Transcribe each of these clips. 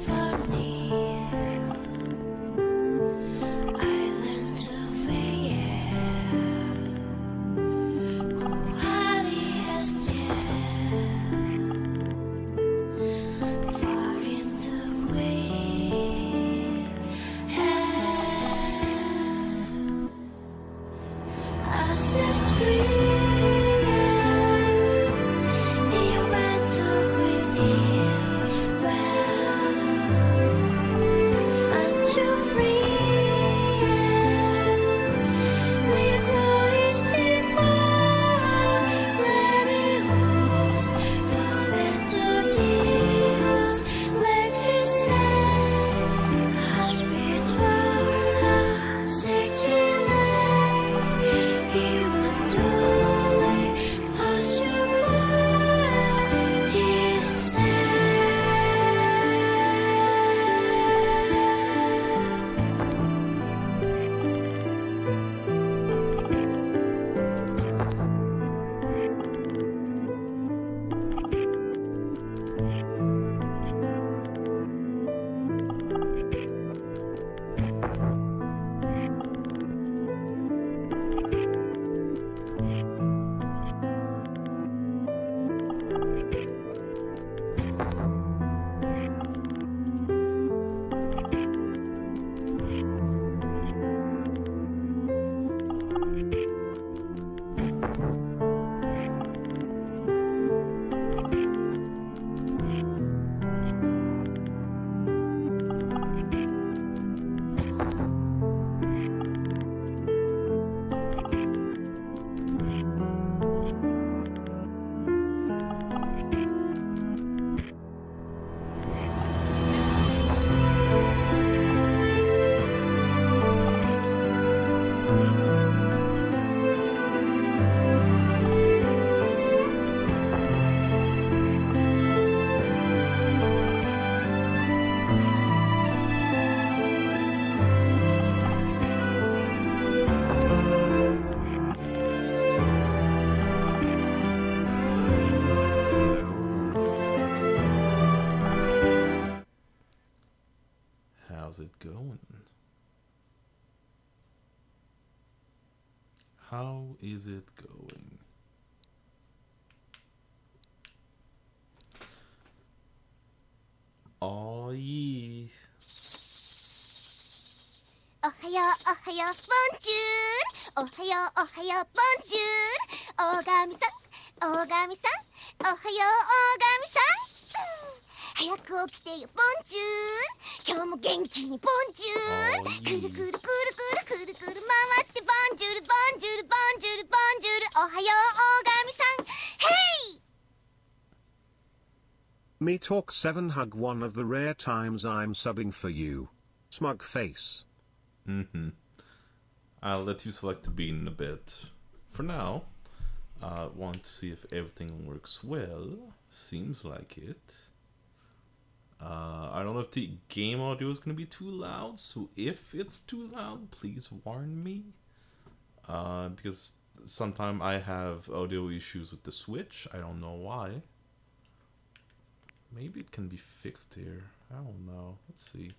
for me. is it going? Oh yeah. Ohayo, ohayo, bonjour. Ohayo, ohayo, bonjour. Ogami-san, ogami-san. Ohayo, ogami-san. 早く起きてよ、ボンジュール。今日も元気にボンジュール。くるくるくるくるくるくる回ってボンジュール、ボンジュール、ボンジュール、ボンジュール。おはよう、大神さん。ヘイ Me talk 7 hug one of the rare times I'm subbing for you. Smug face. I'll let you select the bean in a bit. For now, I want to see if everything works well. Seems like it. I don't know if the game audio is going to be too loud, so if it's too loud, please warn me. Because sometimes I have audio issues with the Switch. I don't know why. Maybe it can be fixed here. I don't know. Let's see.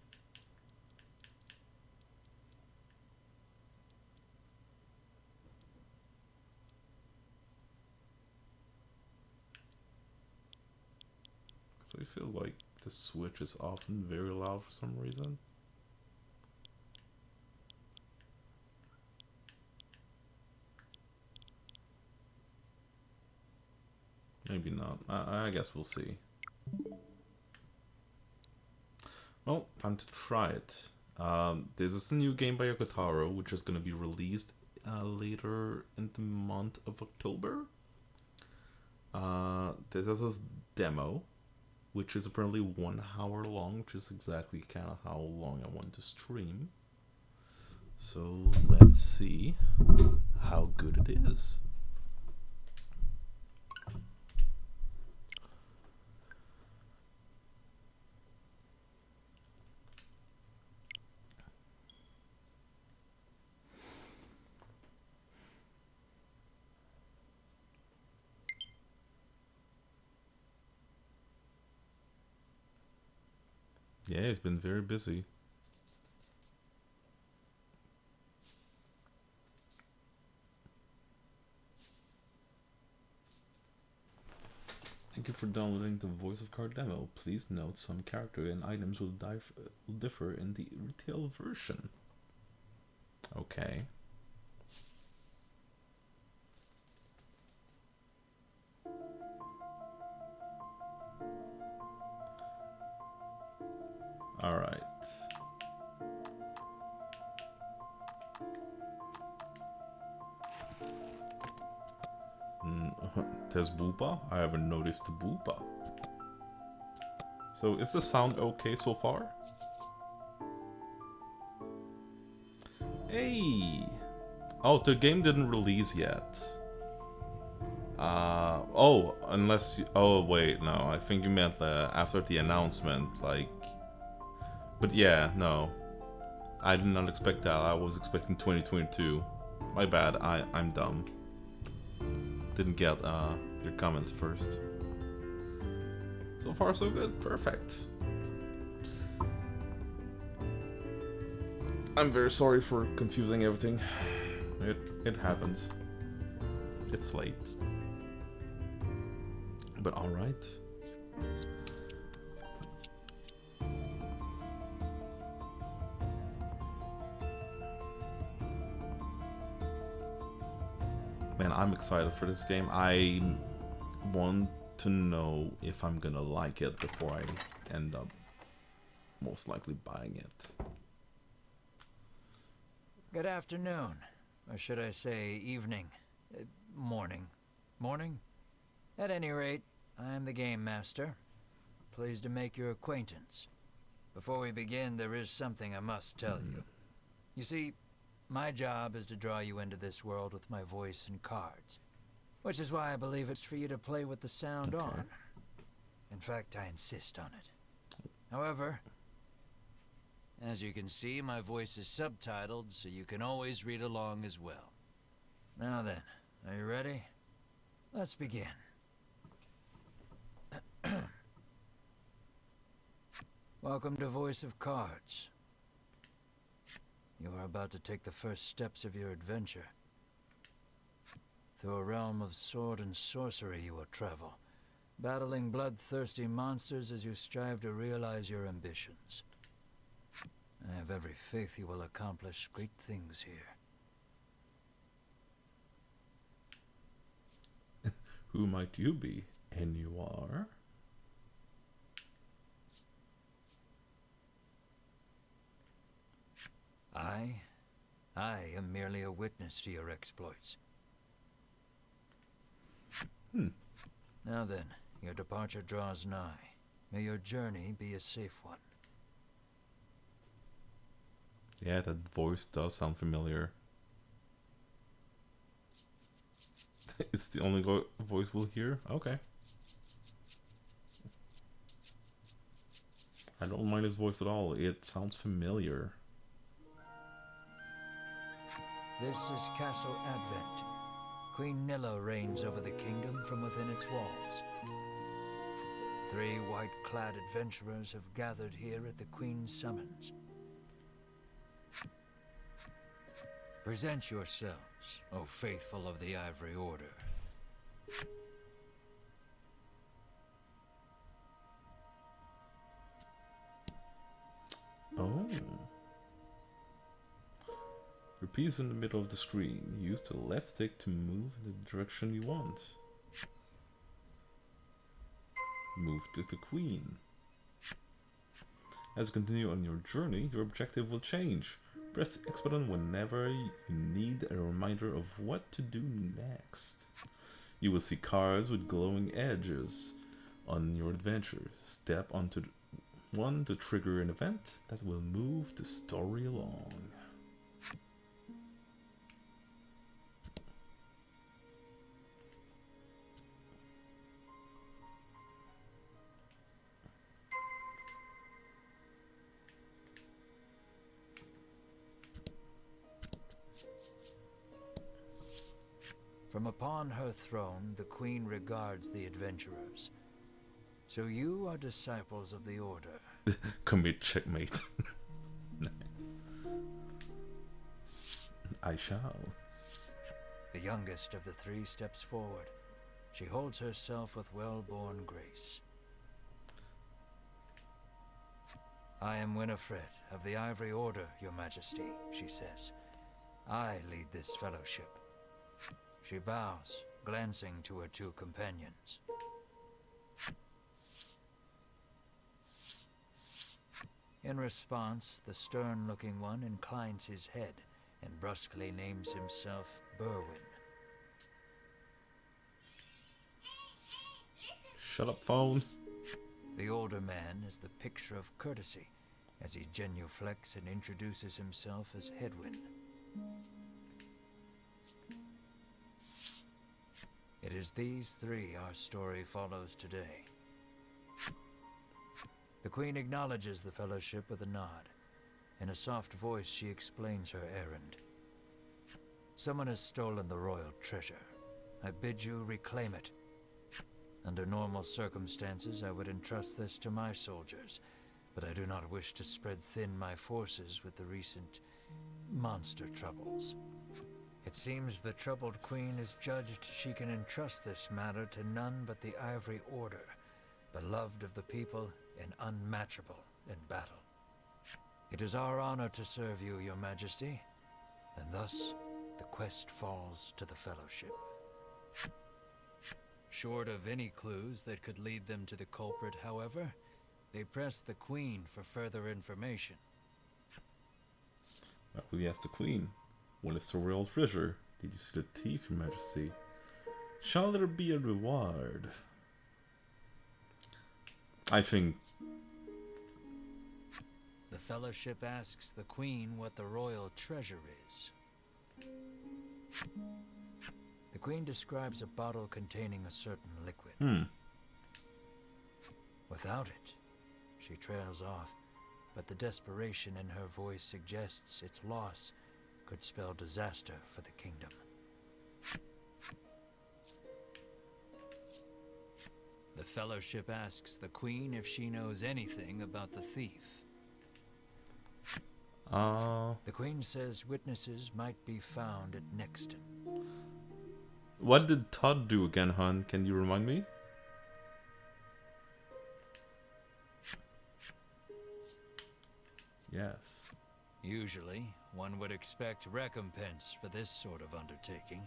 Because I feel like the Switch is often very loud for some reason. Maybe not. I guess we'll see. Well, time to try it. This is a new game by Yokotaro, which is going to be released later in the month of October. This is a demo, which is apparently 1 hour long, which is exactly kind of how long I want to stream. So let's see how good it is. Yeah, he's been very busy. Thank you for downloading the Voice of Card demo. Please note some character and items will differ in the retail version. Okay. Alright. There's Boopa? I haven't noticed the Boopa. So is the sound okay so far? Hey! Oh, the game didn't release yet. Oh, unless you... Oh, wait, no. I think you meant after the announcement, like... But yeah, no. I did not expect that. I was expecting 2022. My bad. I'm dumb. Didn't get your comments first. So far, so good. Perfect. I'm very sorry for confusing everything. It happens. It's late. But alright. Man, I'm excited for this game. I want to know if I'm gonna like it before I end up most likely buying it. Good afternoon. Or should I say evening? Morning. Morning? At any rate, I'm the Game Master. Pleased to make your acquaintance. Before we begin, there is something I must tell you. You see, my job is to draw you into this world with my voice and cards. Which is why I believe it's for you to play with the sound on. In fact, I insist on it. However, as you can see, my voice is subtitled, so you can always read along as well. Now then, are you ready? Let's begin. Welcome to Voice of Cards. You are about to take the first steps of your adventure. Through a realm of sword and sorcery you will travel, battling bloodthirsty monsters as you strive to realize your ambitions. I have every faith you will accomplish great things here. Who might you be? And you are? I am merely a witness to your exploits. Now then, your departure draws nigh. May your journey be a safe one. Yeah, that voice does sound familiar. It's the only voice we'll hear? Okay. I don't mind his voice at all. It sounds familiar. This is Castle Advent. Queen Nilla reigns over the kingdom from within its walls. 3 white-clad adventurers have gathered here at the Queen's summons. Present yourselves, O faithful of the Ivory Order. Oh. Repeats in the middle of the screen. Use the left stick to move in the direction you want. Move to the Queen. As you continue on your journey, your objective will change. Press the X button whenever you need a reminder of what to do next. You will see cards with glowing edges on your adventure. Step onto one to trigger an event that will move the story along. From upon her throne, the Queen regards the adventurers. So you are disciples of the Order. Commit checkmate. I shall. The youngest of the 3 steps forward. She holds herself with well-born grace. I am Winifred of the Ivory Order, Your Majesty, she says. I lead this fellowship. She bows, glancing to her 2 companions. In response, the stern-looking one inclines his head and brusquely names himself Berwin. Shut up, phone. The older man is the picture of courtesy, as he genuflects and introduces himself as Hedwyn. It is these 3 our story follows today. The Queen acknowledges the fellowship with a nod. In a soft voice, she explains her errand. Someone has stolen the royal treasure. I bid you reclaim it. Under normal circumstances, I would entrust this to my soldiers, but I do not wish to spread thin my forces with the recent monster troubles. It seems the troubled Queen has judged she can entrust this matter to none but the Ivory Order, beloved of the people and unmatchable in battle. It is our honor to serve you, Your Majesty, and thus the quest falls to the Fellowship. Short of any clues that could lead them to the culprit, however, they press the Queen for further information. We asked the Queen, what is the royal treasure? Did you see the thief, Your Majesty? Shall there be a reward? I think... The Fellowship asks the Queen what the royal treasure is. The Queen describes a bottle containing a certain liquid. Without it, she trails off, but the desperation in her voice suggests its loss could spell disaster for the kingdom. The Fellowship asks the Queen if she knows anything about the thief. The Queen says witnesses might be found at Nexton. What did Todd do again, hon? Can you remind me? Yes. Usually, one would expect recompense for this sort of undertaking.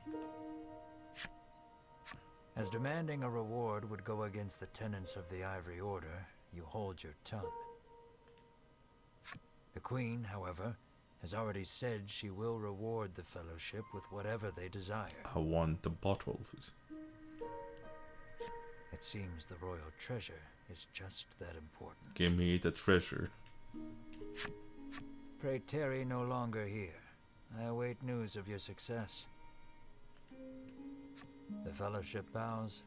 As demanding a reward would go against the tenets of the Ivory Order, you hold your tongue. The Queen, however, has already said she will reward the Fellowship with whatever they desire. I want the bottle. It seems the royal treasure is just that important. Give me the treasure. Pray tarry no longer here. I await news of your success. The Fellowship bows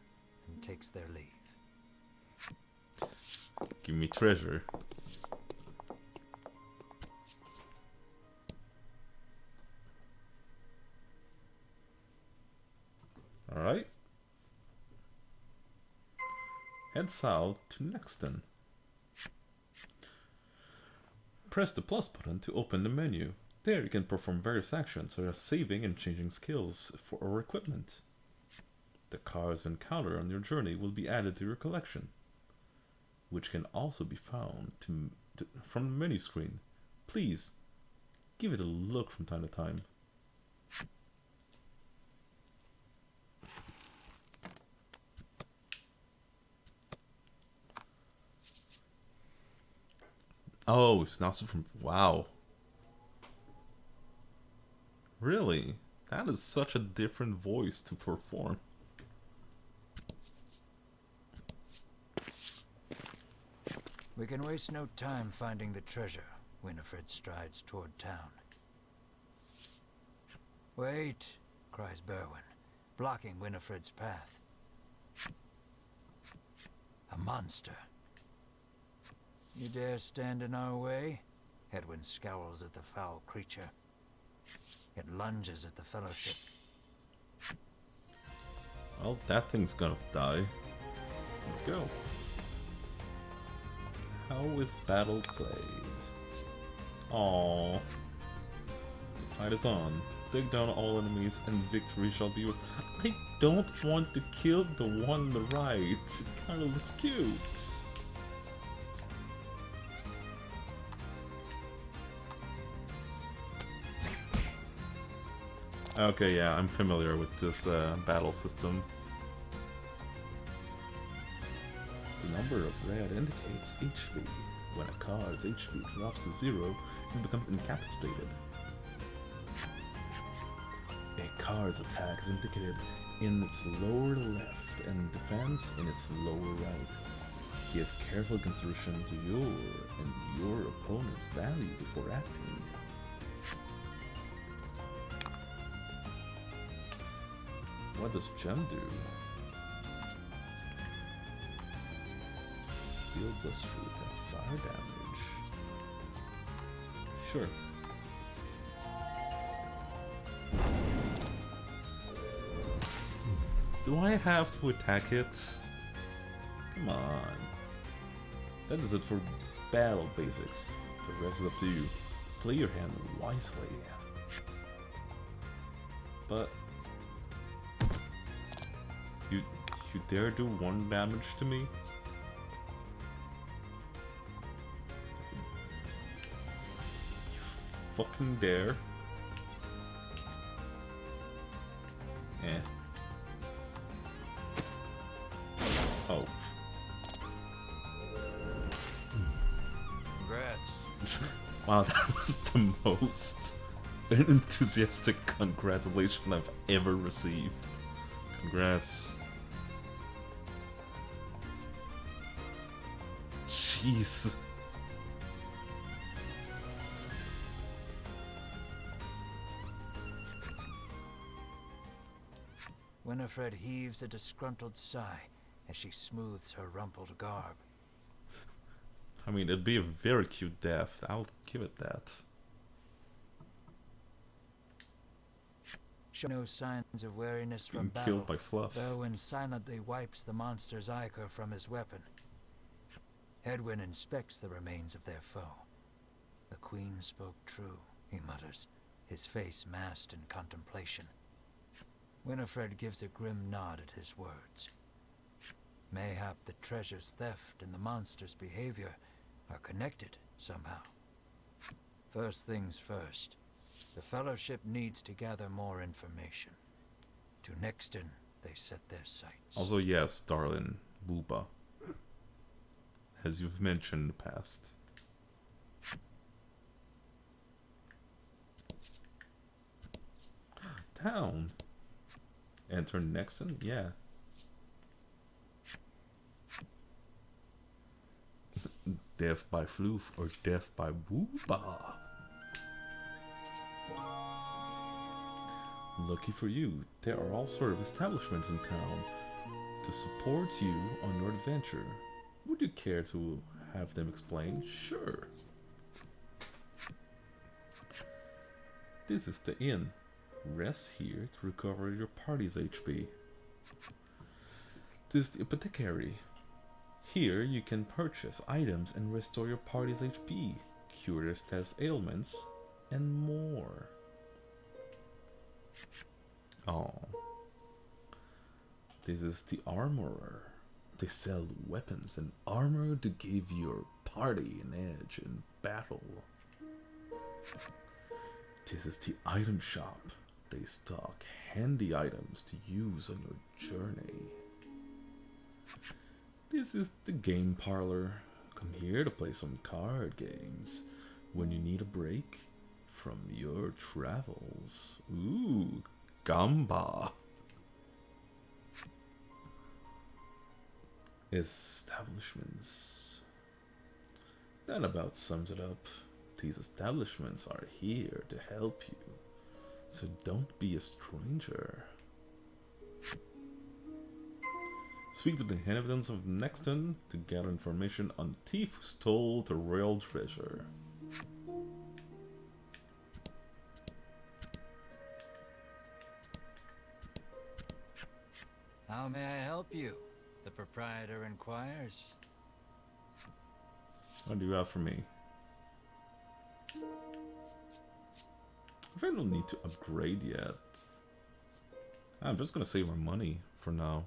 and takes their leave. Give me treasure. Alright. Head south to Nexton. Press the plus button to open the menu. There you can perform various actions such as saving and changing skills or equipment. The cards you encounter on your journey will be added to your collection, which can also be found from the menu screen. Please, give it a look from time to time. Oh, it's now from... Wow. Really? That is such a different voice to perform. We can waste no time finding the treasure. Winifred strides toward town. Wait, cries Berwin, blocking Winifred's path. A monster. You dare stand in our way? Edwin scowls at the foul creature. It lunges at the Fellowship. Well, that thing's gonna die. Let's go. How is battle played? Aww. The fight is on. Take down all enemies and victory shall be... I don't want to kill the one on the right. It kinda looks cute. Okay, yeah, I'm familiar with this battle system. The number of red indicates HP. When a card's HP drops to 0, it becomes incapacitated. A card's attack is indicated in its lower left and defense in its lower right. Give careful consideration to your and your opponent's value before acting. What does Gem do? Heal plus fruit and fire damage. Sure. Do I have to attack it? Come on. That is it for battle basics. The rest is up to you. Play your hand wisely. But you dare do 1 damage to me? You fucking dare? Eh. Oh. Congrats. Wow, that was the most enthusiastic congratulation I've ever received. Congrats. Jeez. Winifred heaves a disgruntled sigh as she smooths her rumpled garb. I mean, it'd be a very cute death. I'll give it that. Show no signs of wariness from Being battle. killed by Fluff. Berwin silently wipes the monster's ichor from his weapon. Edwin inspects the remains of their foe. The Queen spoke true, he mutters, his face masked in contemplation. Winifred gives a grim nod at his words. Mayhap the treasure's theft and the monster's behavior are connected somehow. First things first, the Fellowship needs to gather more information. To Nexton, they set their sights. Also, yes, darling, Booba. As you've mentioned in the past. Town. Enter Nexon? Yeah. Death by Floof or death by Booba. Lucky for you, there are all sort of establishments in town to support you on your adventure. Would you care to have them explain? Sure. This is the inn. Rest here to recover your party's HP. This is the apothecary. Here you can purchase items and restore your party's HP, cure their staff's ailments, and more. Oh. This is the armorer. They sell weapons and armor to give your party an edge in battle. This is the item shop. They stock handy items to use on your journey. This is the game parlor. Come here to play some card games when you need a break from your travels. Ooh, gamba. Establishments. That about sums it up. These establishments are here to help you, so don't be a stranger. Speak to the inhabitants of Nexton to gather information on the thief who stole the royal treasure. How may I help you? The proprietor inquires. What do you have for me? I don't need to upgrade yet. I'm just gonna save my money for now.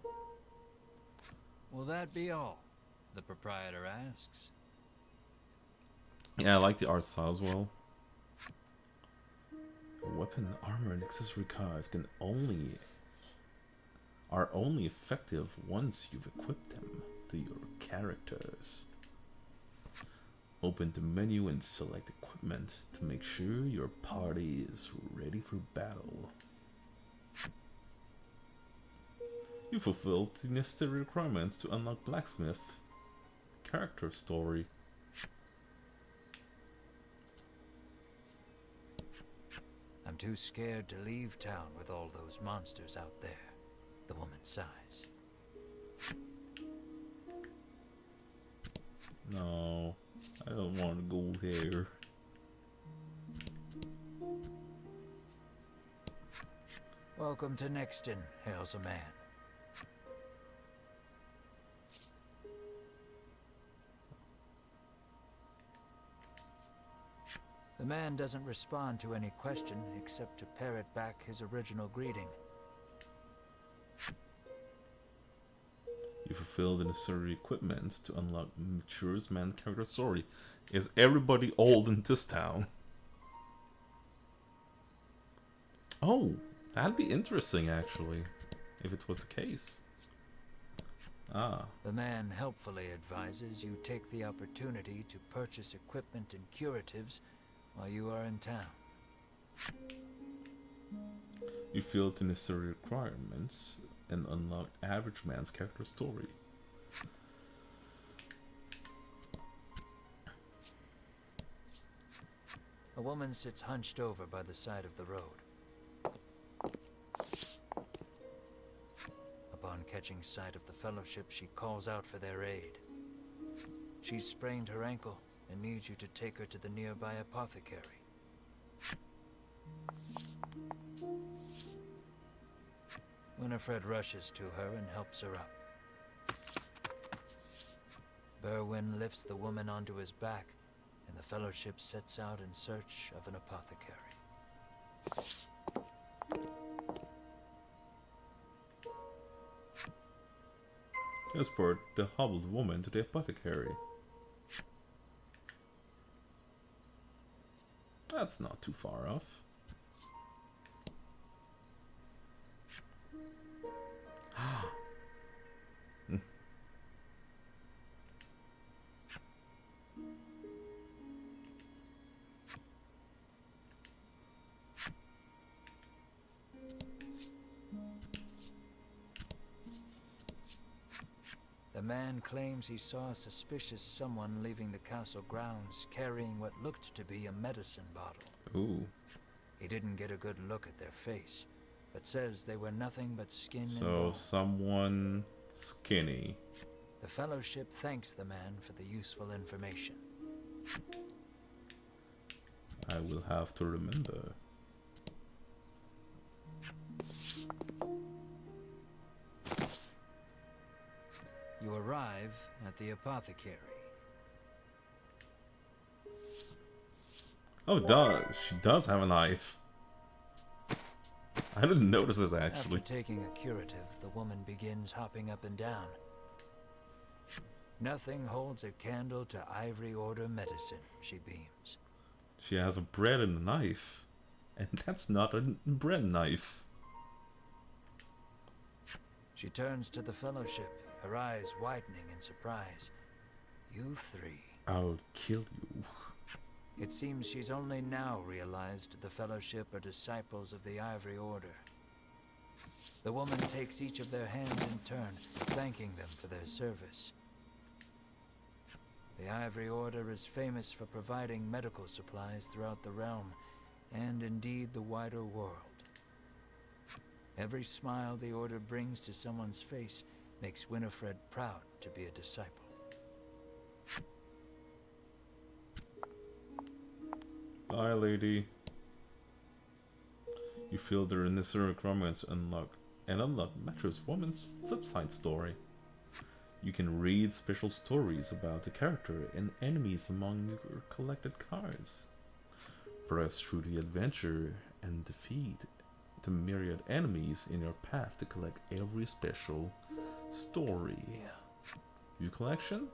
Will that be all? The proprietor asks. Yeah, I like the art style as well. Weapon, armor, and accessory cards are only effective once you've equipped them to your characters. Open the menu and select equipment to make sure your party is ready for battle. You fulfilled the necessary requirements to unlock Blacksmith character story. I'm too scared to leave town with all those monsters out there. The woman sighs. No, I don't want to go there. Welcome to Nexton, hails a man. The man doesn't respond to any question except to parrot back his original greeting. You fulfill the necessary equipment to unlock Mature's man character story. Is everybody old in this town? Oh, that'd be interesting actually, if it was the case. Ah. The man helpfully advises you take the opportunity to purchase equipment and curatives while you are in town. You fill the necessary requirements and unlock average man's character story. A woman sits hunched over by the side of the road. Upon catching sight of the Fellowship, she calls out for their aid. She's sprained her ankle and needs you to take her to the nearby apothecary. Winifred rushes to her and helps her up. Berwin lifts the woman onto his back, and the Fellowship sets out in search of an apothecary. Transport the hobbled woman to the apothecary. That's not too far off. The man claims he saw a suspicious someone leaving the castle grounds carrying what looked to be a medicine bottle. Ooh. He didn't get a good look at their face, but says they were nothing but skin and So bone. someone skinny. The Fellowship thanks the man for the useful information. I will have to remember. You arrive at the apothecary. Oh, she does have a knife. I didn't notice it actually. After taking a curative, the woman begins hopping up and down. Nothing holds a candle to Ivory Order medicine, she beams. She has a bread and a knife. And that's not a bread knife. She turns to the Fellowship, her eyes widening in surprise. You three. I'll kill you. It seems she's only now realized the Fellowship are disciples of the Ivory Order. The woman takes each of their hands in turn, thanking them for their service. The Ivory Order is famous for providing medical supplies throughout the realm, and indeed the wider world. Every smile the Order brings to someone's face makes Winifred proud to be a disciple. Bye, lady. You feel the necessary requirements unlock Metro's Woman's Flipside story. You can read special stories about the character and enemies among your collected cards. Press through the adventure and defeat the myriad enemies in your path to collect every special story. View collection?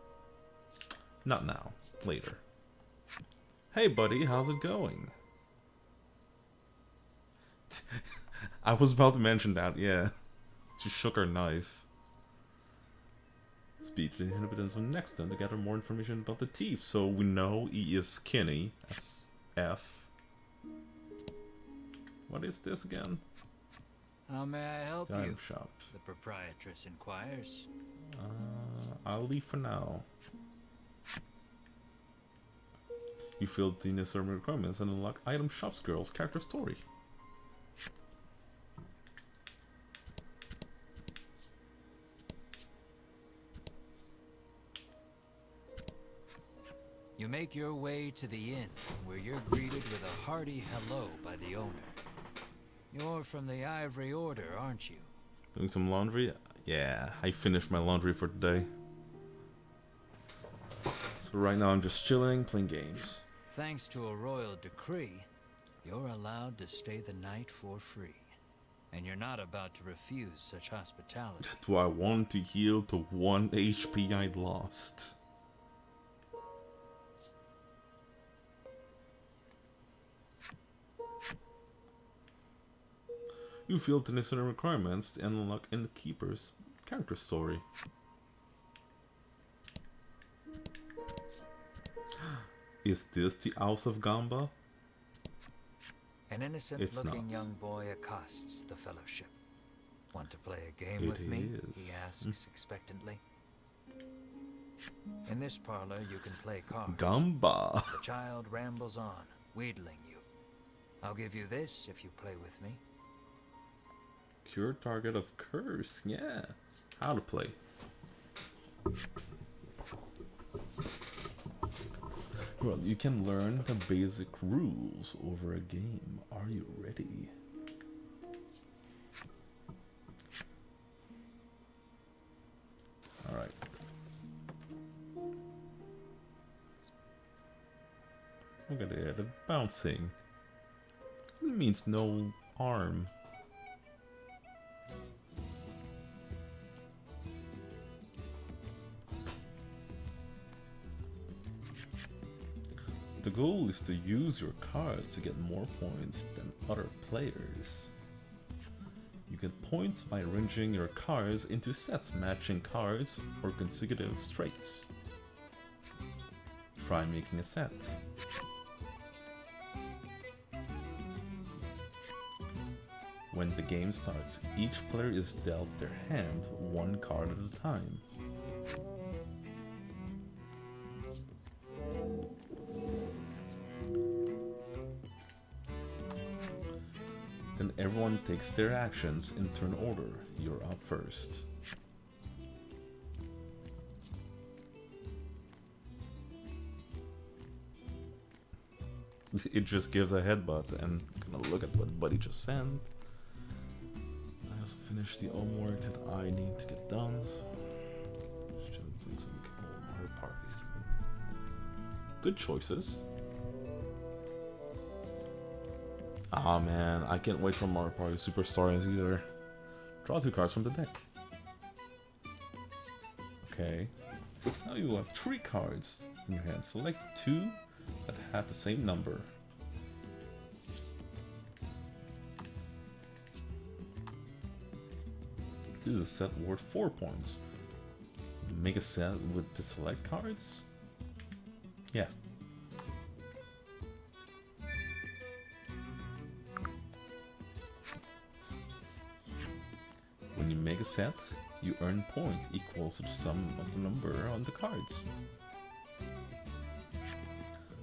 Not now. Later. Hey buddy, how's it going? I was about to mention that, yeah. She shook her knife. Speak to the inhabitants of Nexton to gather more information about the thief. So we know he is skinny. That's F. What is this again? How may I help Dime you? shop. The proprietress inquires. I'll leave for now. You filled the necessary requirements and unlock item shops girl's character story. You make your way to the inn, where you're greeted with a hearty hello by the owner. You're from the Ivory Order, aren't you? Doing some laundry? Yeah, I finished my laundry for today. So right now I'm just chilling, playing games. Thanks to a royal decree, you're allowed to stay the night for free. And you're not about to refuse such hospitality. Do I want to heal to 1 HP I'd lost? You filled the necessary requirements to unlock Innkeeper's character story. Is this the House of Gamba? An innocent-looking young boy accosts the Fellowship. Want to play a game with me? He asks expectantly. In this parlor, you can play cards. Gamba. The child rambles on, wheedling you. I'll give you this if you play with me. Cure target of curse. Yeah. How to play. Well, you can learn the basic rules over a game. Are you ready? Alright. Look at it, the bouncing. It means no arm. The goal is to use your cards to get more points than other players. You get points by arranging your cards into sets matching cards or consecutive straights. Try making a set. When the game starts, each player is dealt their hand one card at a time. Then everyone takes their actions in turn order. You're up first. It just gives a headbutt and gonna look at what Buddy just sent. I also finished the homework that I need to get done. So should play some Mario parties. Good choices. Ah man, I can't wait for Mario Party Superstars either. Draw 2 cards from the deck. Okay. Now you have 3 cards in your hand. Select 2 that have the same number. This is a set worth 4 points. Make a set with the select cards? Yeah. When you make a set, you earn point equals to the sum of the number on the cards.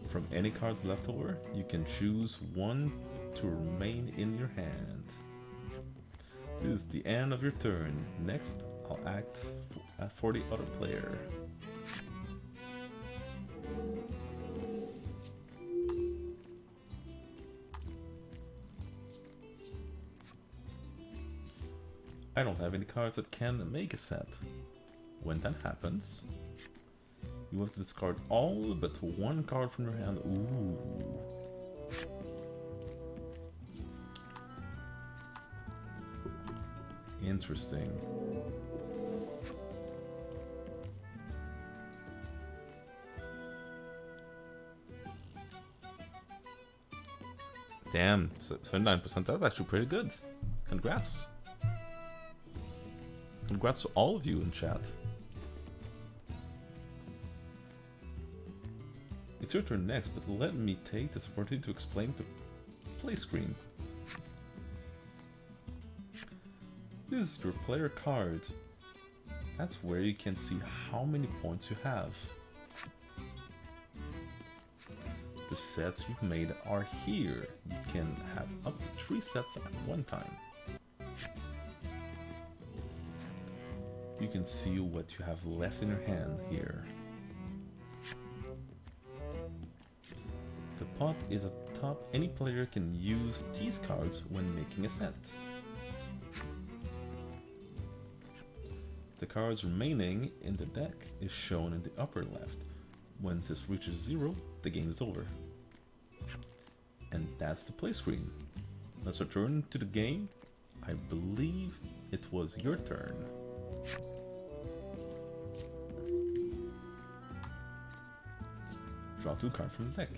From any cards left over, you can choose one to remain in your hand. This is the end of your turn. Next, I'll act for the other player. I don't have any cards that can make a set. When that happens, you have to discard all but 1 card from your hand. Ooh. Interesting. Damn, 79%, that's actually pretty good. Congrats. Congrats to all of you in chat. It's your turn next, but let me take this opportunity to explain the play screen. This is your player card. That's where you can see how many points you have. The sets you've made are here. You can have up to 3 sets at one time. You can see what you have left in your hand here. The pot is at the top. Any player can use these cards when making a set. The cards remaining in the deck is shown in the upper left. When this reaches 0, the game is over. And that's the play screen. Let's return to the game. I believe it was your turn. Draw 2 cards from the deck.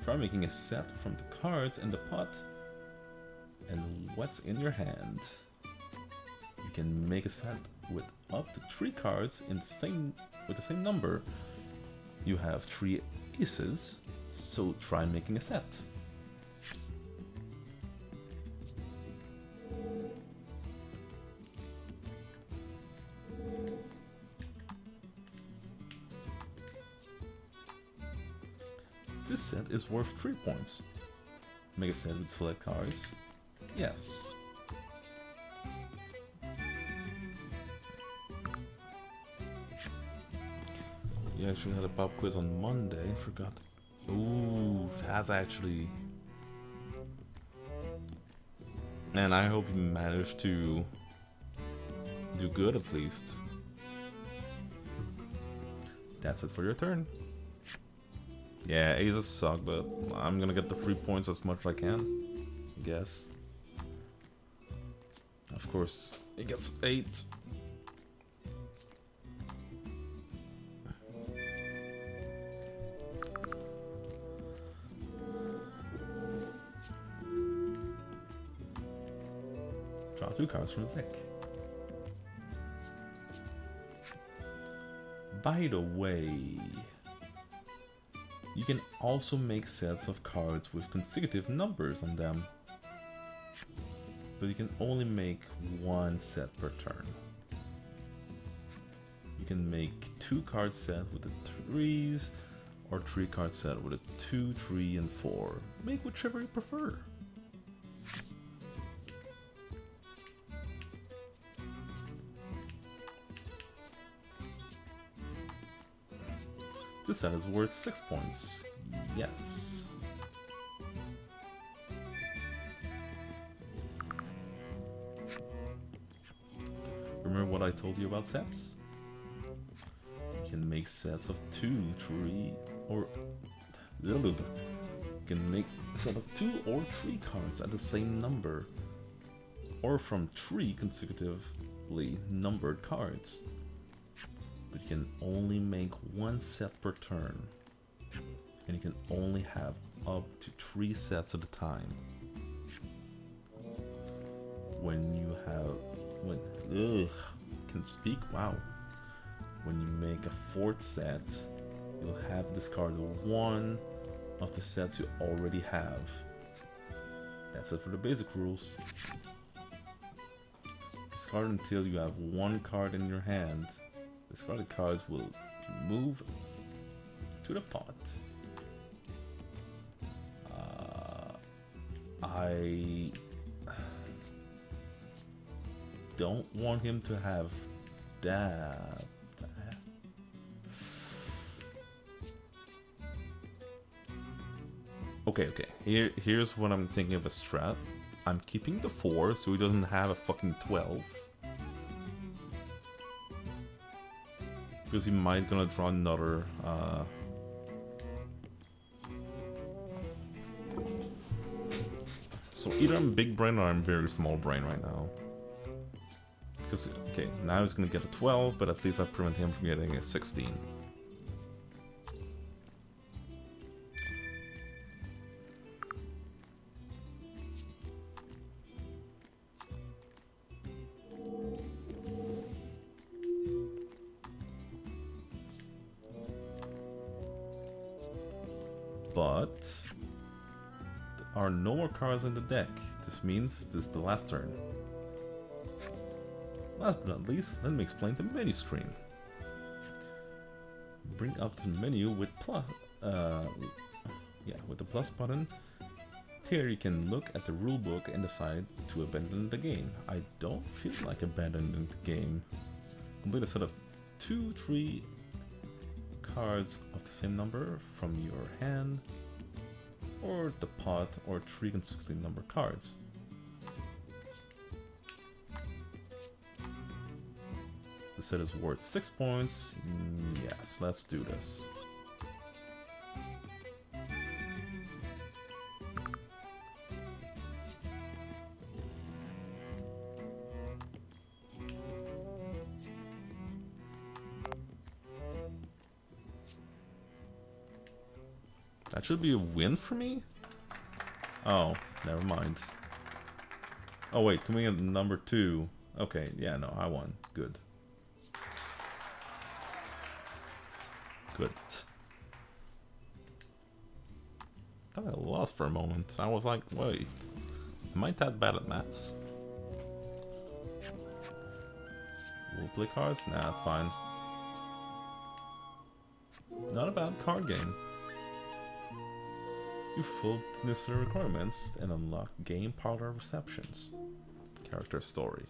Try making a set from the cards and the pot and what's in your hand. You can make a set with up to 3 cards in with the same number. You have 3 aces, so try making a set. This set is worth 3 points. Make a set with select cards. Yes. You actually had a pop quiz on Monday. Forgot. Ooh, that's actually. And I hope you managed to do good at least. That's it for your turn. Yeah, aces suck, but I'm gonna get the free points as much as I can, I guess. Of course, he gets 8. Draw 2 cards from the deck. By the way, you can also make sets of cards with consecutive numbers on them, but you can only make one set per turn. You can make 2 card set with the 3s, or 3 card set with a 2, 3, and 4. Make whichever you prefer. This set is worth 6 points. Yes. Remember what I told you about sets? You can make sets of 2, 3, or... You can make a set of 2 or 3 cards at the same number, or from 3 consecutively numbered cards. But you can only make one set per turn, and you can only have up to 3 sets at a time. When you have... can speak? Wow. When you make a 4th set, you'll have to discard one of the sets you already have. That's it for the basic rules. Discard until you have 1 card in your hand. Discarded cards will be moved to the pot. I don't want him to have that. Okay. Here's what I'm thinking of a strat. I'm keeping the 4 so he doesn't have a fucking 12. Because he might gonna draw another so either I'm big brain or I'm very small brain right now. Because okay, now he's gonna get a 12, but at least I prevent him from getting a 16. But there are no more cards in the deck. This means this is the last turn. Last but not least, let me explain the menu screen. Bring up the menu with with the plus button. Here you can look at the rulebook and decide to abandon the game. I don't feel like abandoning the game. Complete a set of 2, 3 cards of the same number from your hand, or the pot, or 3 consecutively numbered cards. The set is worth 6 points. Yes, let's do this. That should be a win for me? Oh, never mind. Oh wait, can we get number 2? Okay, yeah, no, I won. Good. Good. I thought I lost for a moment. I was like, wait, am I that bad at maths? We'll play cards? Nah, it's fine. Not a bad card game. You fulfill necessary requirements and unlock game parlor receptions. Character story.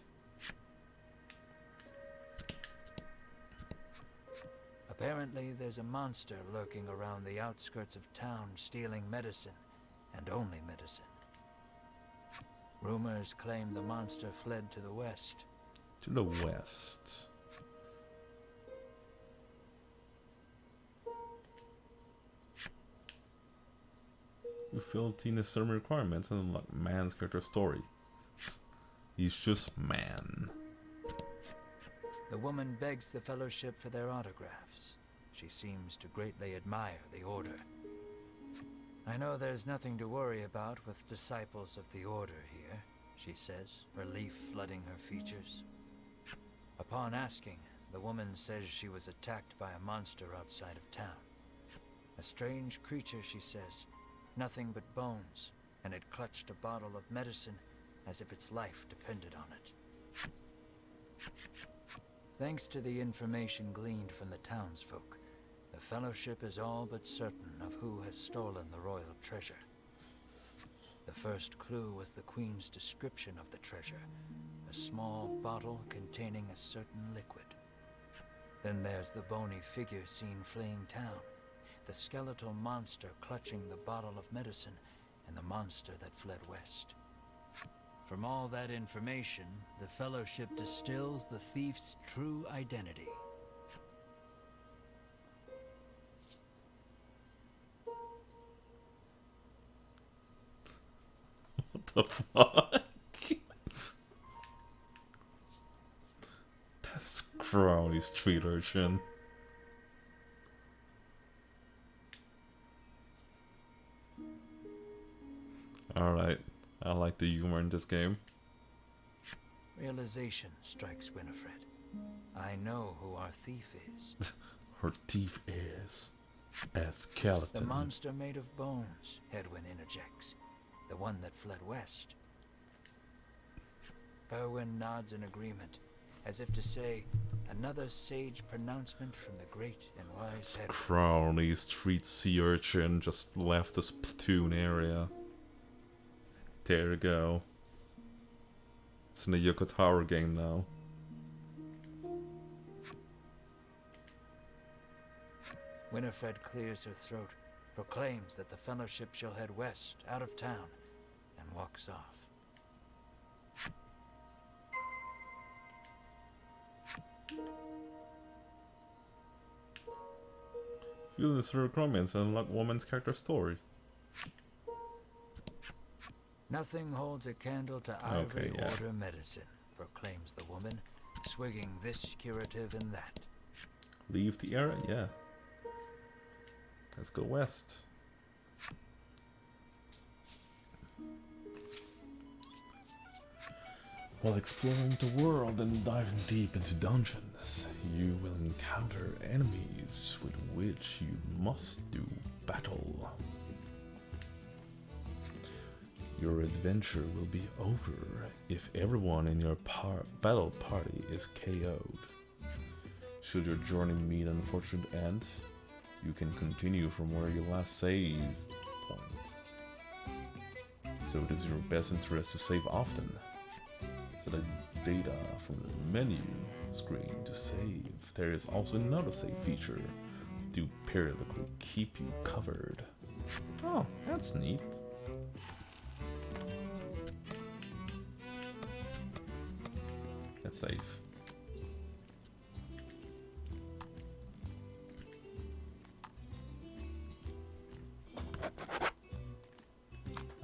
Apparently, there's a monster lurking around the outskirts of town stealing medicine, and only medicine. Rumors claim the monster fled to the west. To the west. You fill Tina's certain requirements and unlock man's character story. He's just man. The woman begs the Fellowship for their autographs. She seems to greatly admire the Order. I know there's nothing to worry about with disciples of the Order here. she says, relief flooding her features. Upon asking, the woman says she was attacked by a monster outside of town. A strange creature, she says, nothing but bones, and it clutched a bottle of medicine as if its life depended on it. Thanks to the information gleaned from the townsfolk, the Fellowship is all but certain of who has stolen the royal treasure. The first clue was the Queen's description of the treasure, a small bottle containing a certain liquid. Then there's the bony figure seen fleeing town, the skeletal monster clutching the bottle of medicine, and the monster that fled west. From all that information, the Fellowship distills the thief's true identity. What the fuck? That's crowny street urchin. Alright, I like the humor in this game. Realization strikes Winifred. I know who our thief is. Her thief is a skeleton. The monster made of bones, Hedwin interjects. The one that fled west. Berwin nods in agreement, as if to say, another sage pronouncement from the great and wise Hedwin. Crowny street sea urchin just left this platoon area. There you go. It's in the Yoko Tower game now. Winifred clears her throat, proclaims that the Fellowship shall head west, out of town, and walks off. View this comments and unlock woman's character story. Nothing holds a candle to Ivory Order medicine, proclaims the woman, swigging this curative and that. Leave the area? Yeah. Let's go west. While exploring the world and diving deep into dungeons, you will encounter enemies with which you must do battle. Your adventure will be over if everyone in your battle party is KO'd. Should your journey meet an unfortunate end, you can continue from where you last saved point. So it is in your best interest to save often. Set the data from the menu screen to save. There is also another save feature to periodically keep you covered. Oh, that's neat. Let's save.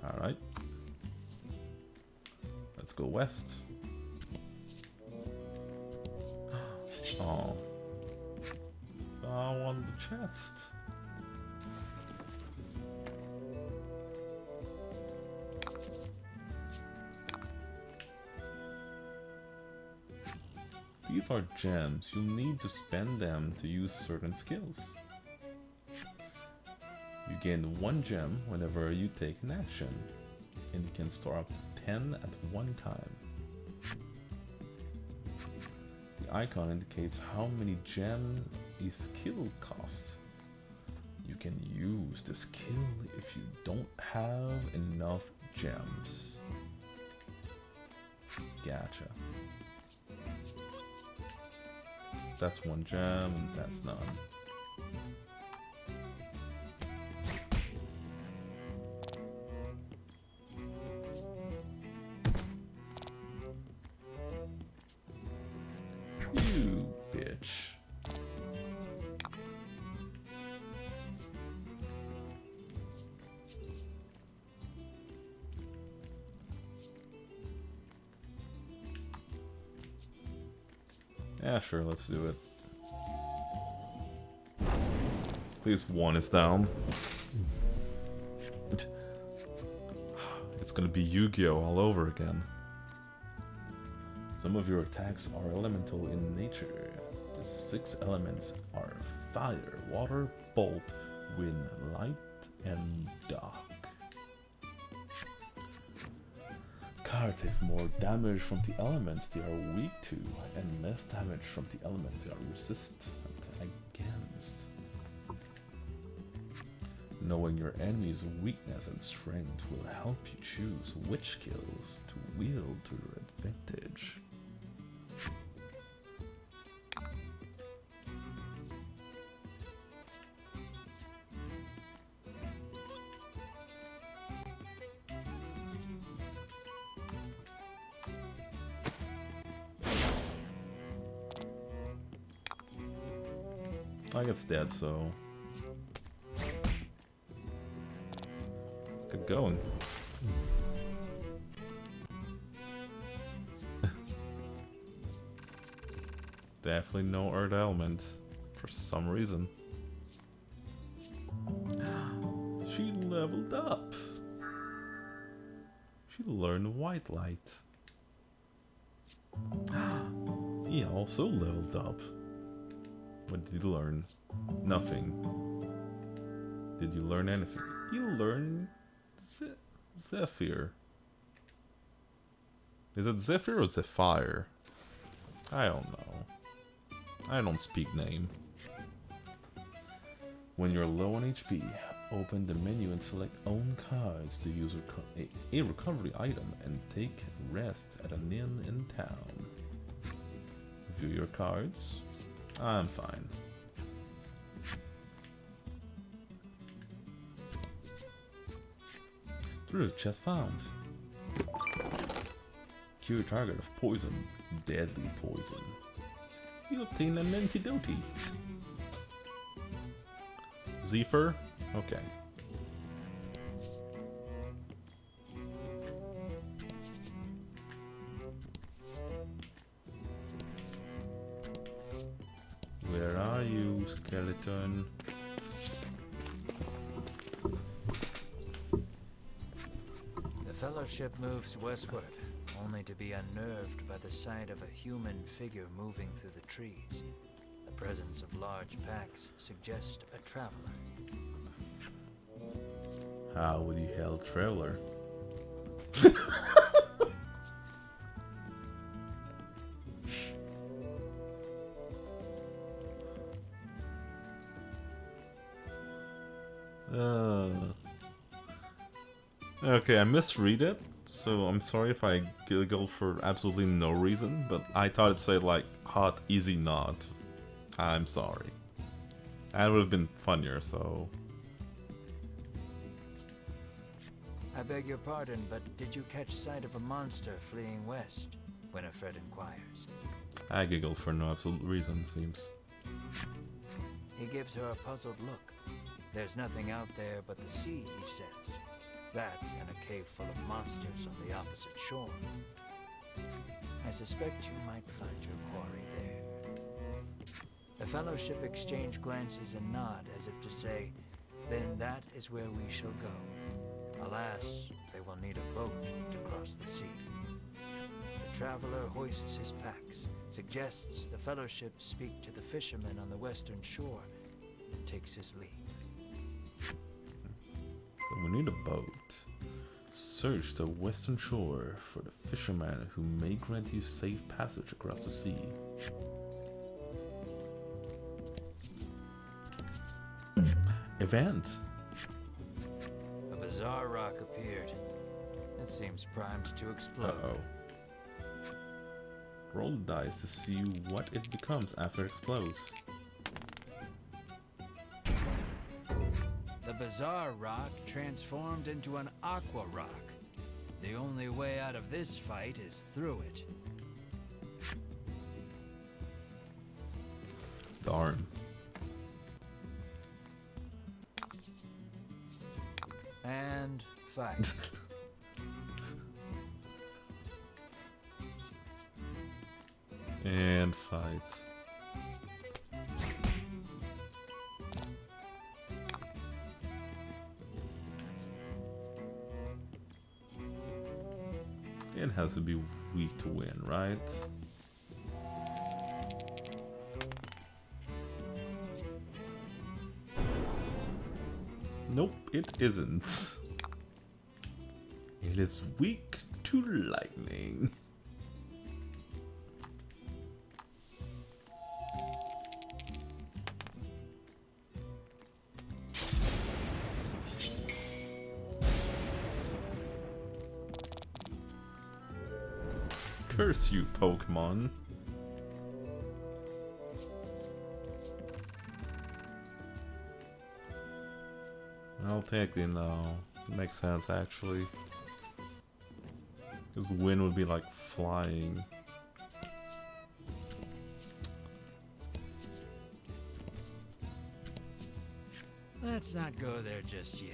Alright. Let's go west. Oh. I want the chest. These are gems. You'll need to spend them to use certain skills. You gain 1 gem whenever you take an action, and you can store up to 10 at one time. The icon indicates how many gems a skill costs. You can use the skill if you don't have enough gems. Gotcha. That's 1 gem, and that's none. You bitch. Yeah, sure, let's do it. Please, 1 is down. It's gonna be Yu-Gi-Oh! All over again. Some of your attacks are elemental in nature. The 6 elements are fire, water, bolt, wind, light, and dark. Card takes more damage from the elements they are weak to, and less damage from the element they are resistant against. Knowing your enemy's weakness and strength will help you choose which skills to wield to your advantage. I guess dead, so get going. Definitely no earth element for some reason. She leveled up. She learned white light. He also leveled up. What did you learn? Nothing. Did you learn anything? You learned Zephyr. Is it Zephyr or Zephyr? I don't know. I don't speak name. When you're low on HP, open the menu and select Own Cards to use a recovery item and take rest at an inn in town. View your cards. I'm fine. Through the chest found. Cure target of poison, deadly poison. You obtain an antidote. Zephyr? Okay. Where are you, skeleton? The Fellowship moves westward, only to be unnerved by the sight of a human figure moving through the trees. The presence of large packs suggests a traveler. How would you hail traveler? Okay, I misread it, so I'm sorry if I giggled for absolutely no reason, but I thought it said like hot, easy not. I'm sorry. That would have been funnier, so. I beg your pardon, but did you catch sight of a monster fleeing west? Winifred inquires. I giggled for no absolute reason, it seems. He gives her a puzzled look. There's nothing out there but the sea, he says. That and a cave full of monsters on the opposite shore. I suspect you might find your quarry there. The Fellowship exchange glances and nod as if to say, then that is where we shall go. Alas, they will need a boat to cross the sea. The traveler hoists his packs, suggests the Fellowship speak to the fishermen on the western shore, and takes his leave. So we need a boat. Search the western shore for the fisherman who may grant you safe passage across the sea. Event! A bizarre rock appeared. It seems primed to explode. Uh-oh. Roll the dice to see what it becomes after it explodes. The bizarre rock transformed into an aqua rock. The only way out of this fight is through it. Darn. And fight. And fight. It has to be weak to win, right? Nope, it isn't. It is weak to lightning. Curse you, Pokemon. I'll take the no. Makes sense actually. Because wind would be like flying. Let's not go there just yet.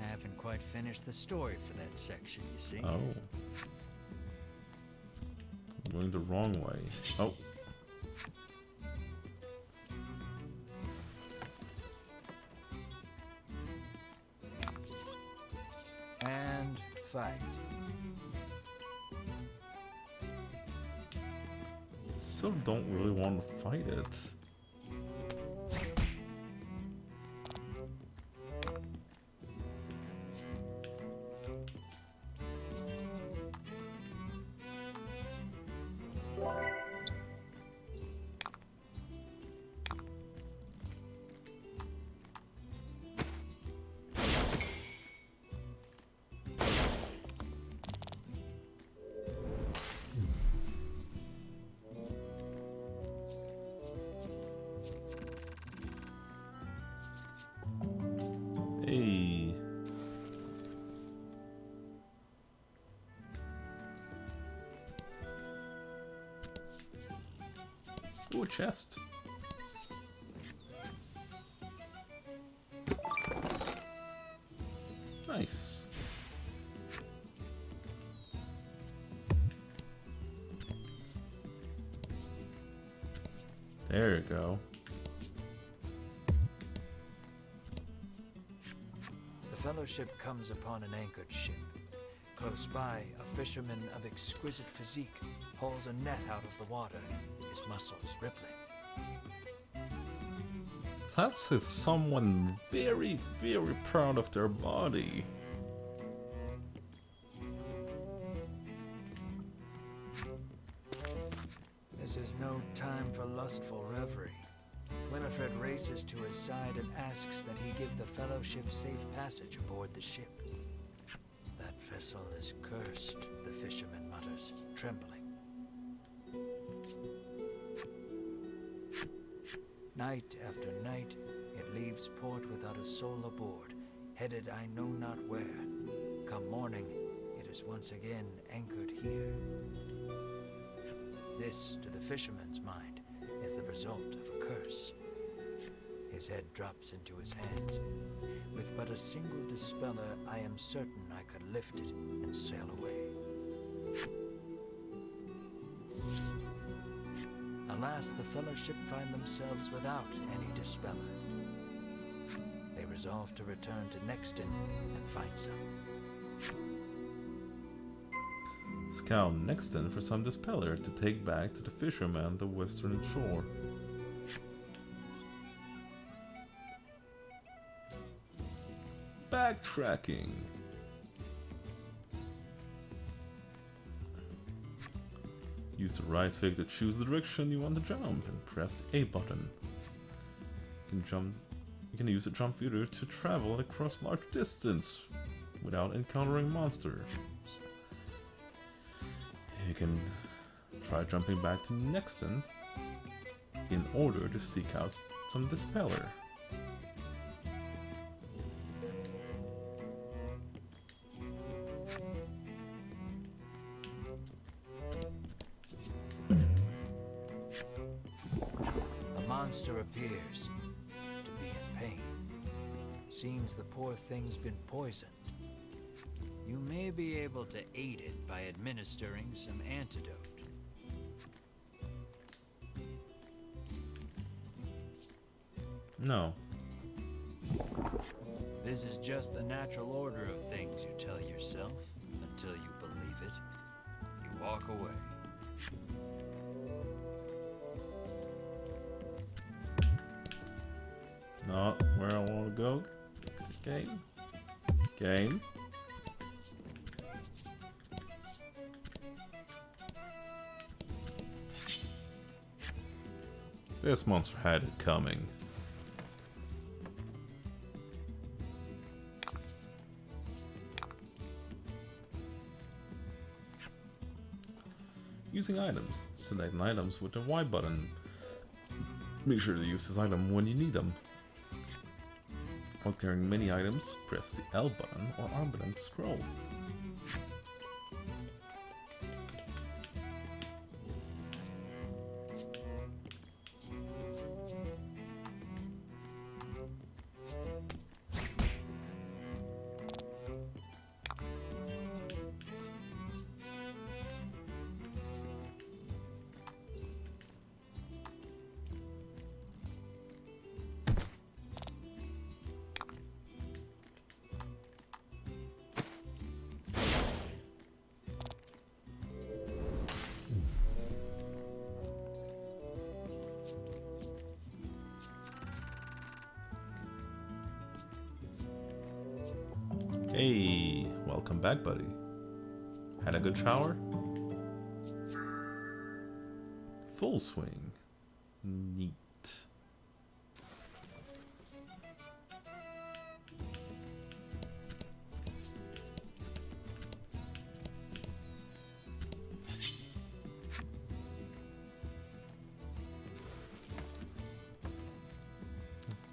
I haven't quite finished the story for that section, you see. Oh. I'm going the wrong way. Oh. And fight. Still don't really want to fight it. Hey. Ooh, a chest. Nice. There you go. The Fellowship comes upon an anchored ship. Close by, a fisherman of exquisite physique hauls a net out of the water, his muscles rippling. That's someone very, very proud of their body. This is no time for lustful reverie. Winifred races to his side and asks that he give the Fellowship safe passage aboard the ship. That vessel is cursed, the fisherman mutters, trembling. Night after night, it leaves port without a soul aboard, headed I know not where. Come morning, it is once again anchored here. This, to the fisherman's mind, is the result of a curse. His head drops into his hands. With but a single dispeller, I am certain I could lift it and sail away. Alas, the Fellowship find themselves without any dispeller. They resolve to return to Nexton and find some. Scout Nexton for some dispeller to take back to the fisherman the western shore. Backtracking. Use the right stick to choose the direction you want to jump and press the A button. You can use the jump feeder to travel across large distance without encountering monsters. You can try jumping back to Nexton in order to seek out some dispeller. A monster appears, to be in pain. Seems the poor thing's been poisoned. You may be able to aid it by administering some antidote. No. This is just the natural order of things, you tell yourself, until you believe it. walk away. Not where I want to go. Game. Game. This monster had it coming. Using items. Select items with the Y button. Make sure to use this item when you need them. While clearing many items, press the L button or R button to scroll. Hey, welcome back, buddy. Had a good shower? Full swing. Neat.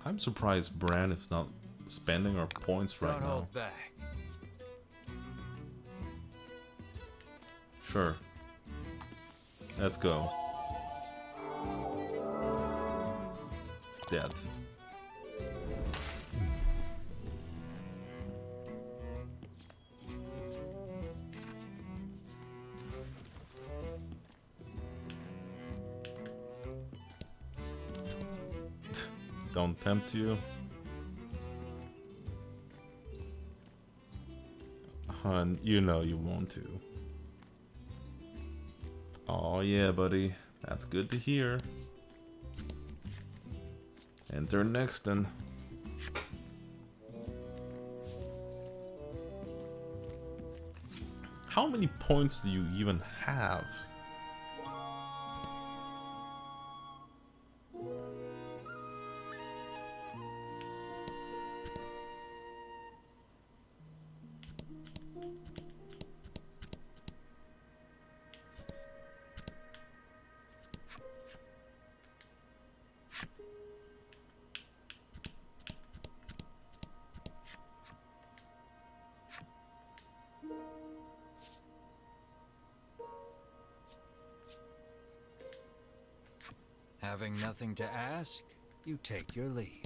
I'm surprised Bran is not spending our points right Don't now. hold back. Sure. Let's go. It's dead. Don't tempt you. Hun, you know you want to. Oh yeah, buddy. That's good to hear. Enter next then. How many points do you even have? Having nothing to ask, you take your leave.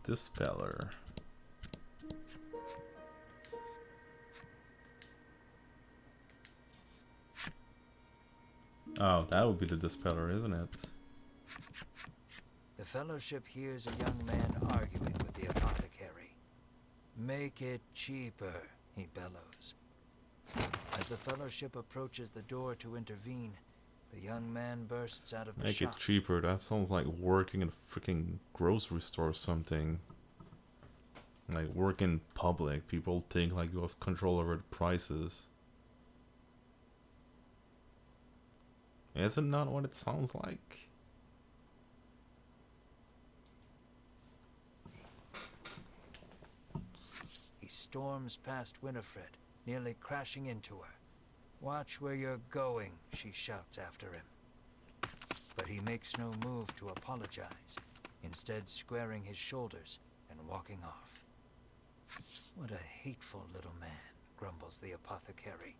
Dispeller. Oh, that would be the Dispeller, isn't it? The Fellowship hears a young man arguing with the apothecary. Make it cheaper, he bellows. As the Fellowship approaches the door to intervene, the young man bursts out of the Make it shop. cheaper. That sounds like working in a freaking grocery store or something. Like work in public. People think like you have control over the prices. Is it not what it sounds like? He storms past Winifred, nearly crashing into her. Watch where you're going, she shouts after him. But he makes no move to apologize, instead squaring his shoulders and walking off. What a hateful little man, grumbles the apothecary.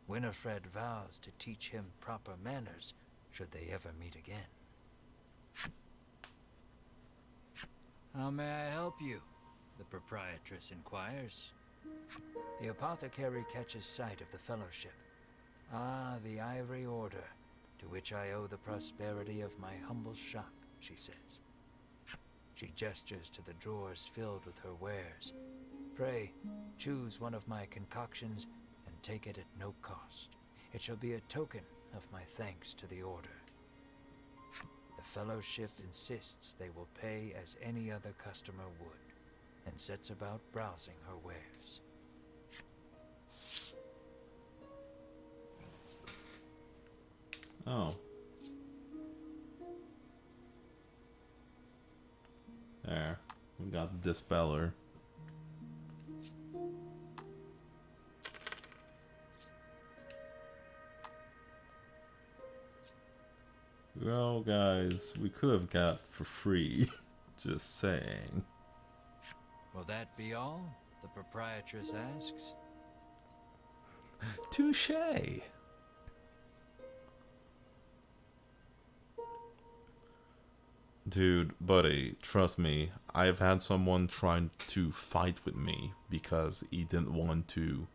Winifred vows to teach him proper manners should they ever meet again. How may I help you? The proprietress inquires. The apothecary catches sight of the Fellowship. Ah, the Ivory Order, to which I owe the prosperity of my humble shop, she says. She gestures to the drawers filled with her wares, Pray, choose one of my concoctions and take it at no cost. It shall be a token of my thanks to the Order. The Fellowship insists they will pay as any other customer would, and sets about browsing her wares. Oh. There. We got the Dispeller. Well, guys, we could have got for free. Just saying. Will that be all? The proprietress asks. Touché. Dude, buddy, trust me, I've had someone trying to fight with me because he didn't want to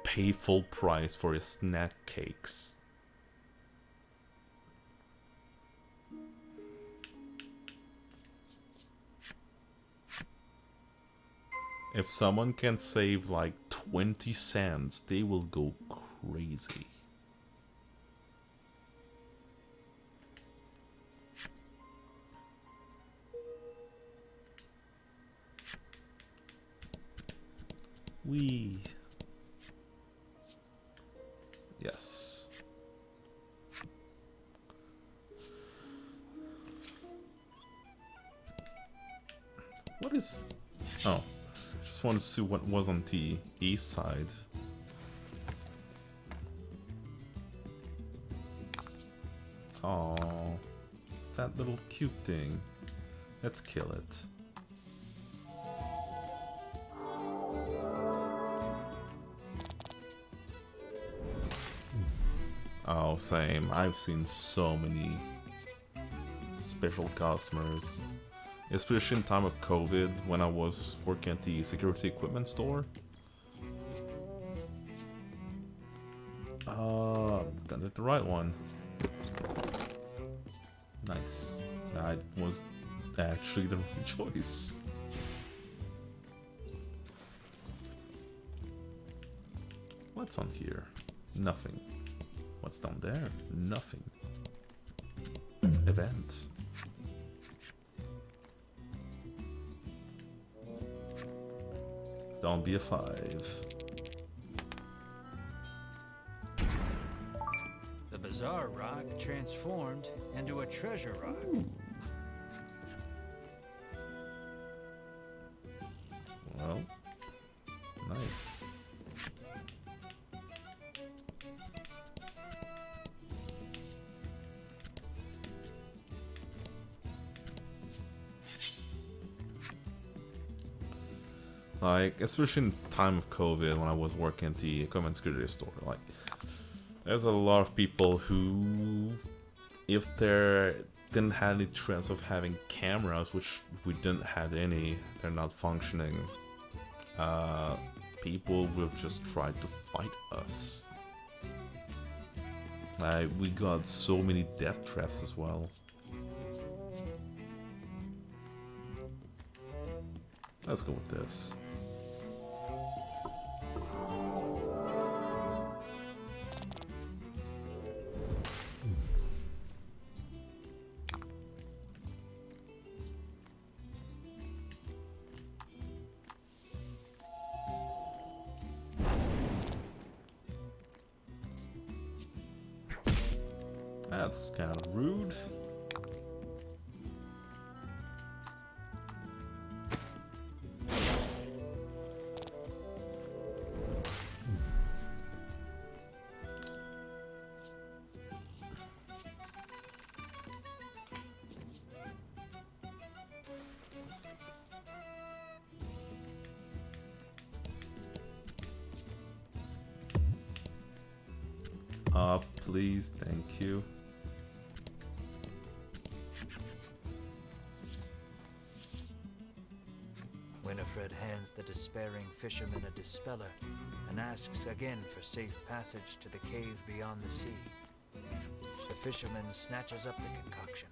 pay full price for his snack cakes. If someone can save like 20 cents, they will go crazy. Wee. Yes. What is... Oh. Just wanted to see what was on the east side. Oh, that little cute thing. Let's kill it. Oh, same. I've seen so many special customers. Especially in time of COVID, when I was working at the security equipment store. Got it the right one. Nice. That was actually the right choice. What's on here? Nothing. What's down there? Nothing. Event. Don't be a 5. The bizarre rock transformed into a treasure rock. Ooh. Well, nice. Like, especially in time of COVID, when I was working at the equipment security store, like, there's a lot of people who, if they didn't have any chance of having cameras, which we didn't have any, they're not functioning, people will just try to fight us. Like, we got so many death traps as well. Let's go with this. That was kind of rude. Please, thank you. Winifred hands the despairing fisherman a dispeller and asks again for safe passage to the cave beyond the sea. The fisherman snatches up the concoction,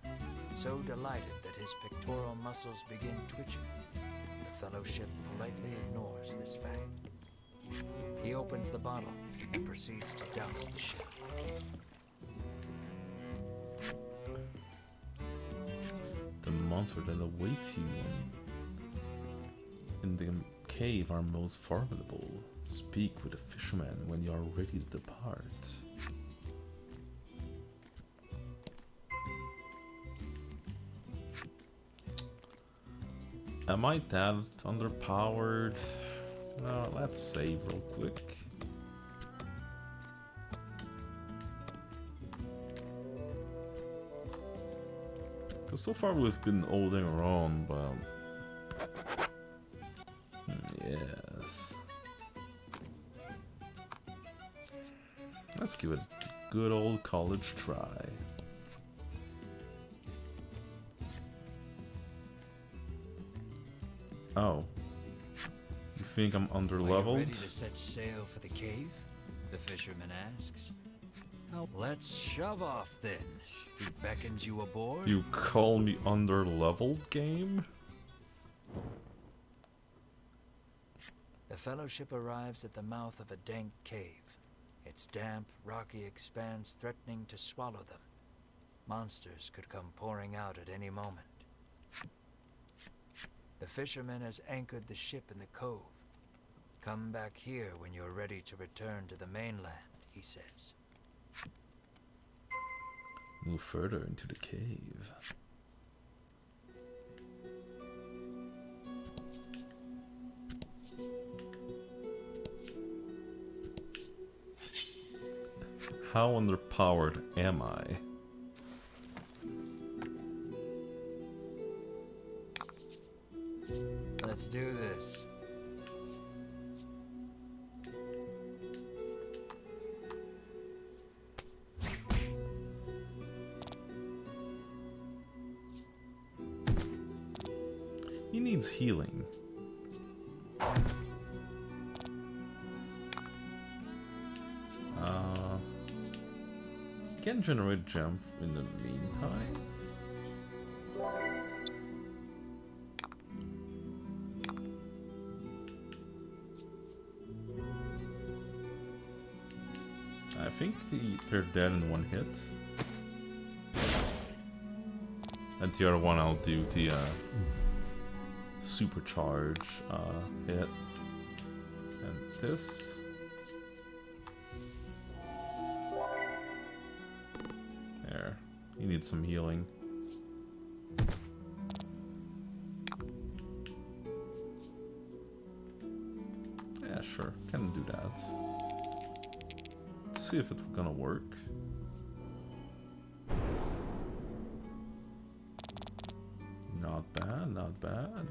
so delighted that his pectoral muscles begin twitching. The Fellowship politely ignores this fact. He opens the bottle and proceeds to douse the ship. The monster that awaits you in the cave are most formidable. Speak with the fisherman when you are ready to depart. Am I that underpowered? No, let's save real quick. Because so far we've been holding our own, but... yes. Let's give it a good old college try. Oh. You think I'm underleveled? Are you ready to set sail for the cave? The fisherman asks. Let's shove off then. He beckons you aboard. You call me underleveled, game? The Fellowship arrives at the mouth of a dank cave. Its damp, rocky expanse threatening to swallow them. Monsters could come pouring out at any moment. The fisherman has anchored the ship in the cove. Come back here when you're ready to return to the mainland, he says. Move further into the cave. How underpowered am I? Let's do this. He needs healing. Can generate jump in the meantime. I think they're dead in one hit. And the other one I'll do the supercharge hit. And this. There. He needs some healing. Yeah, sure. Can do that. Let's see if it's gonna work. Not bad, not bad.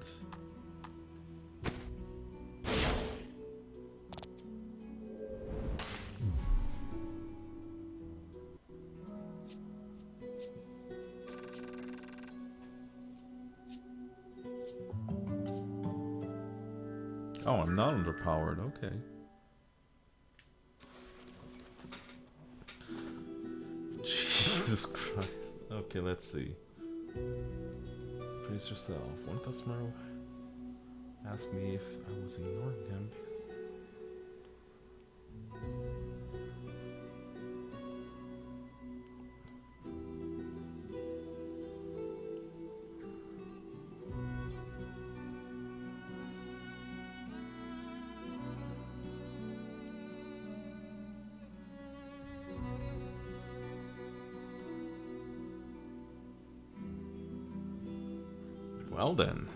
Oh, I'm not underpowered, okay. Jesus Christ. Okay, let's see. Praise yourself. One customer asked me if I was ignoring him. Well then.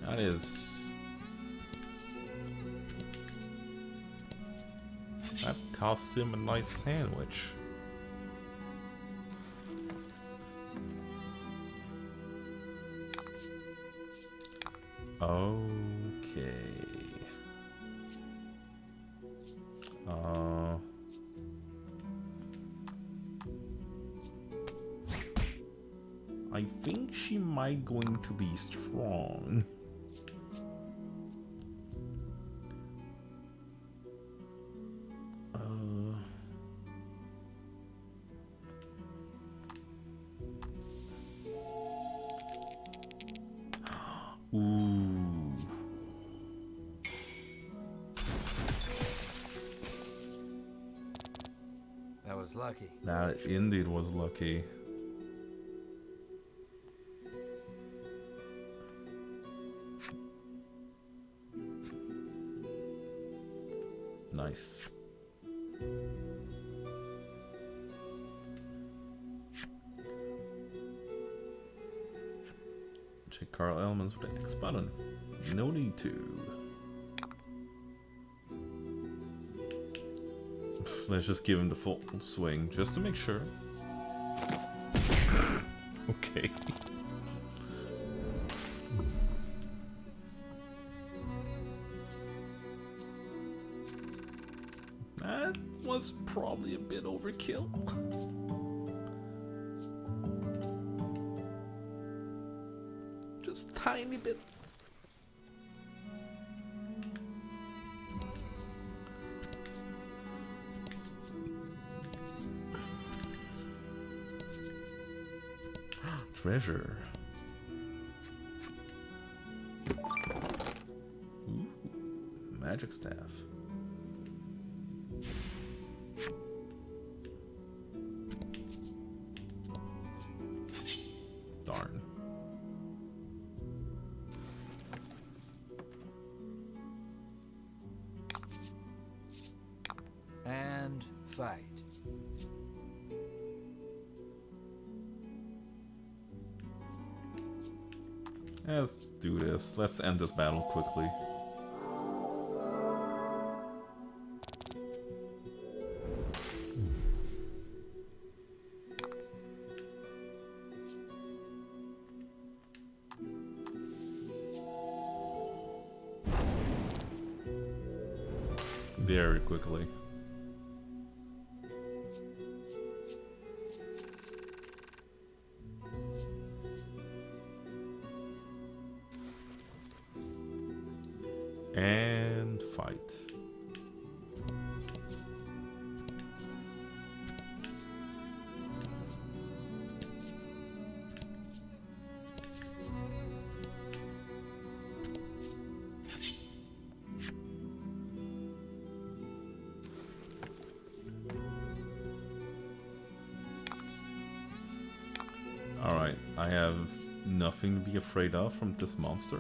That is... That cost him a nice sandwich. Okay. I think she might going to be strong. was lucky. That indeed was lucky. Nice. Check card elements with the X button. No need to. Let's just give him the full swing just to make sure. Okay. That was probably a bit overkill. Just tiny bit. Treasure. Ooh, magic staff. Darn. And fight. Let's do this. Let's end this battle quickly. Very quickly. And fight. Alright, I have nothing to be afraid of from this monster.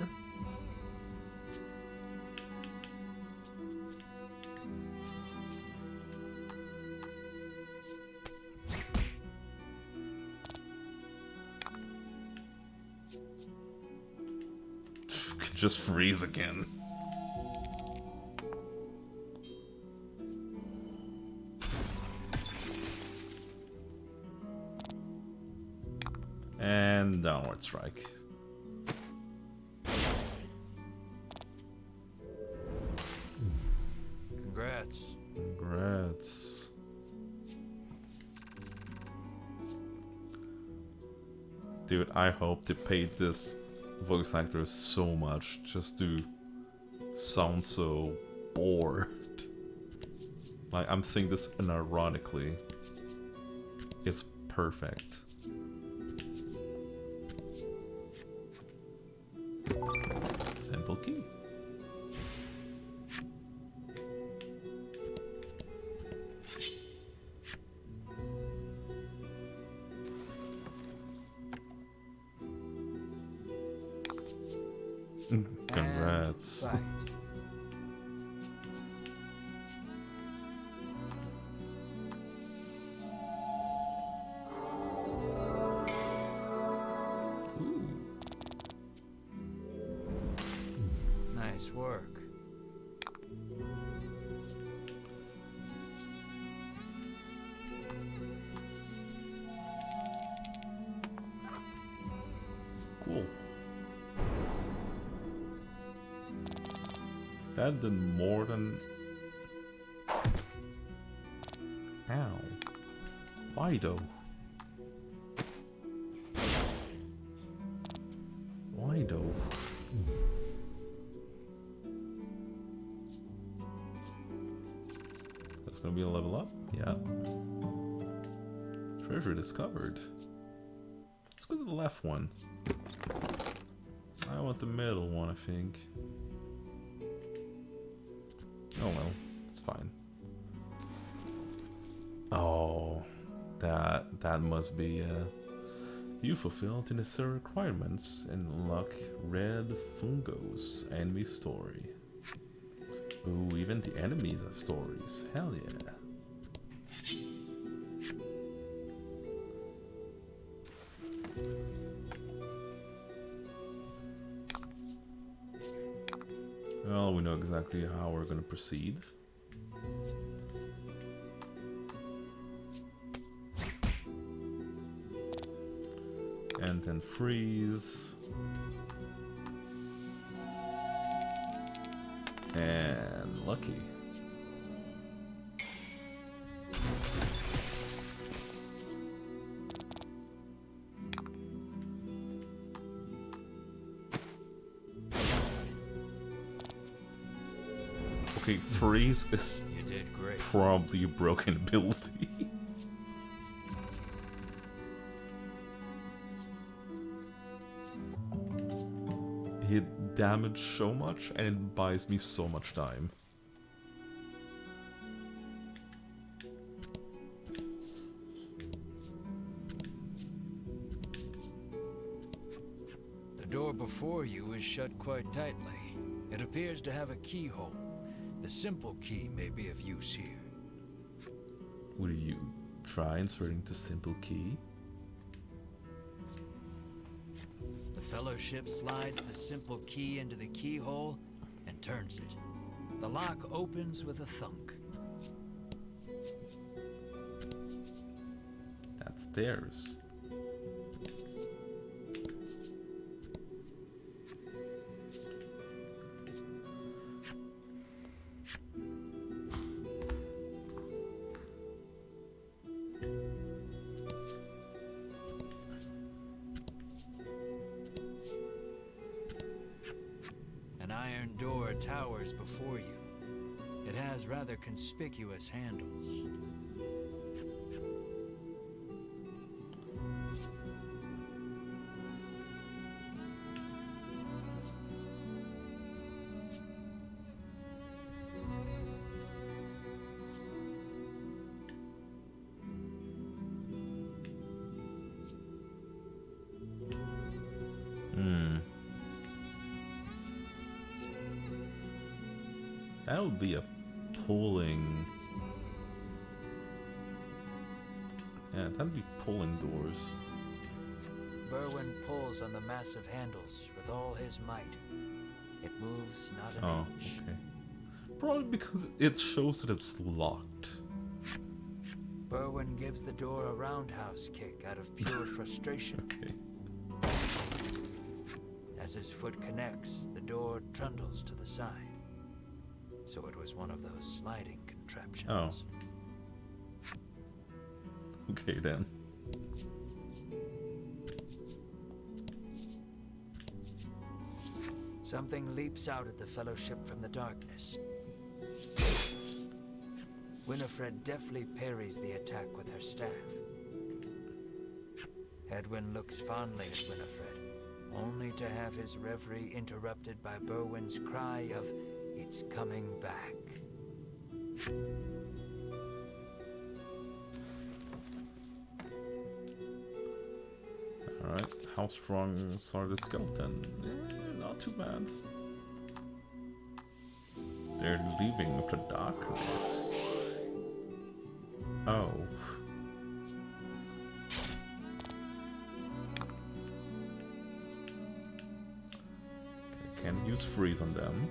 Just freeze again. And downward strike. Congrats. Congrats. Dude, I hope they paid this voice actor so much just to sound so bored. Like, I'm saying this unironically. It's perfect. Simple key. Congrats. And fight. Nice work. Cool. That did more than... Ow. Why though? Why though? That's gonna be a level up? Yeah. Treasure discovered. Let's go to the left one. I want the middle one, I think. Oh well, it's fine. Oh, that must be you fulfilled the necessary requirements and unlock Red Fungo's enemy story. Ooh, even the enemies have stories. Hell yeah. Well, we know exactly how we're gonna proceed. And then freeze. And lucky. Okay, freeze is You did great. probably a broken ability. It damaged so much and it buys me so much time. The door before you is shut quite tightly. It appears to have a keyhole. The simple key may be of use here. Will you try inserting the simple key? The Fellowship slides the simple key into the keyhole and turns it. The lock opens with a thunk. That's theirs. An iron door towers before you. It has rather conspicuous handles. That would be a pulling. Yeah, that'd be pulling doors. Berwin pulls on the massive handles with all his might. It moves not an Oh, inch. okay. Probably because it shows that it's locked. Berwin gives the door a roundhouse kick out of pure frustration. Okay. As his foot connects, the door trundles to the side. So it was one of those sliding contraptions. Oh. Okay then. Something leaps out at the Fellowship from the darkness. Winifred deftly parries the attack with her staff. Edwin looks fondly at Winifred, only to have his reverie interrupted by Berwin's cry of, "It's coming back." Alright, how strong are the skeleton? Not too bad. They're leaving with the darkness. Oh. Okay, can't use freeze on them.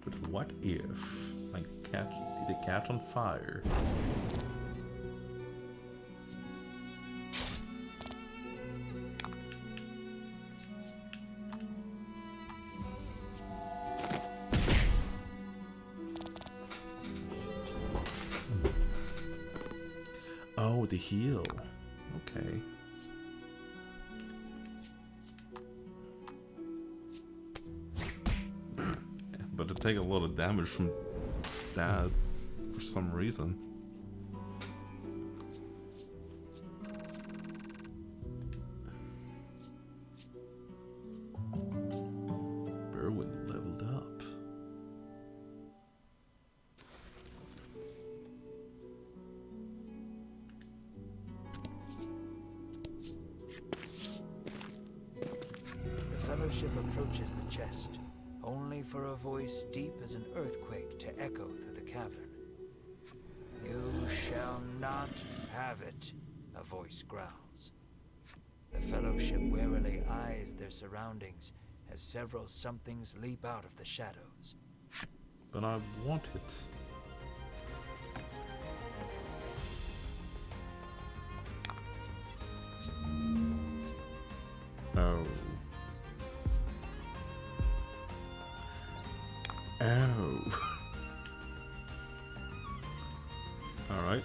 But what if I catch the cat on fire? Oh, the heal. Okay. But to take a lot of damage from that for some reason. Berwin leveled up. Fellowship approaches the chest, only for a voice deep as an earthquake to echo through the cavern. "You shall not have it," a voice growls. The Fellowship warily eyes their surroundings as several somethings leap out of the shadows. But I want it. Oh. Oh. Alright.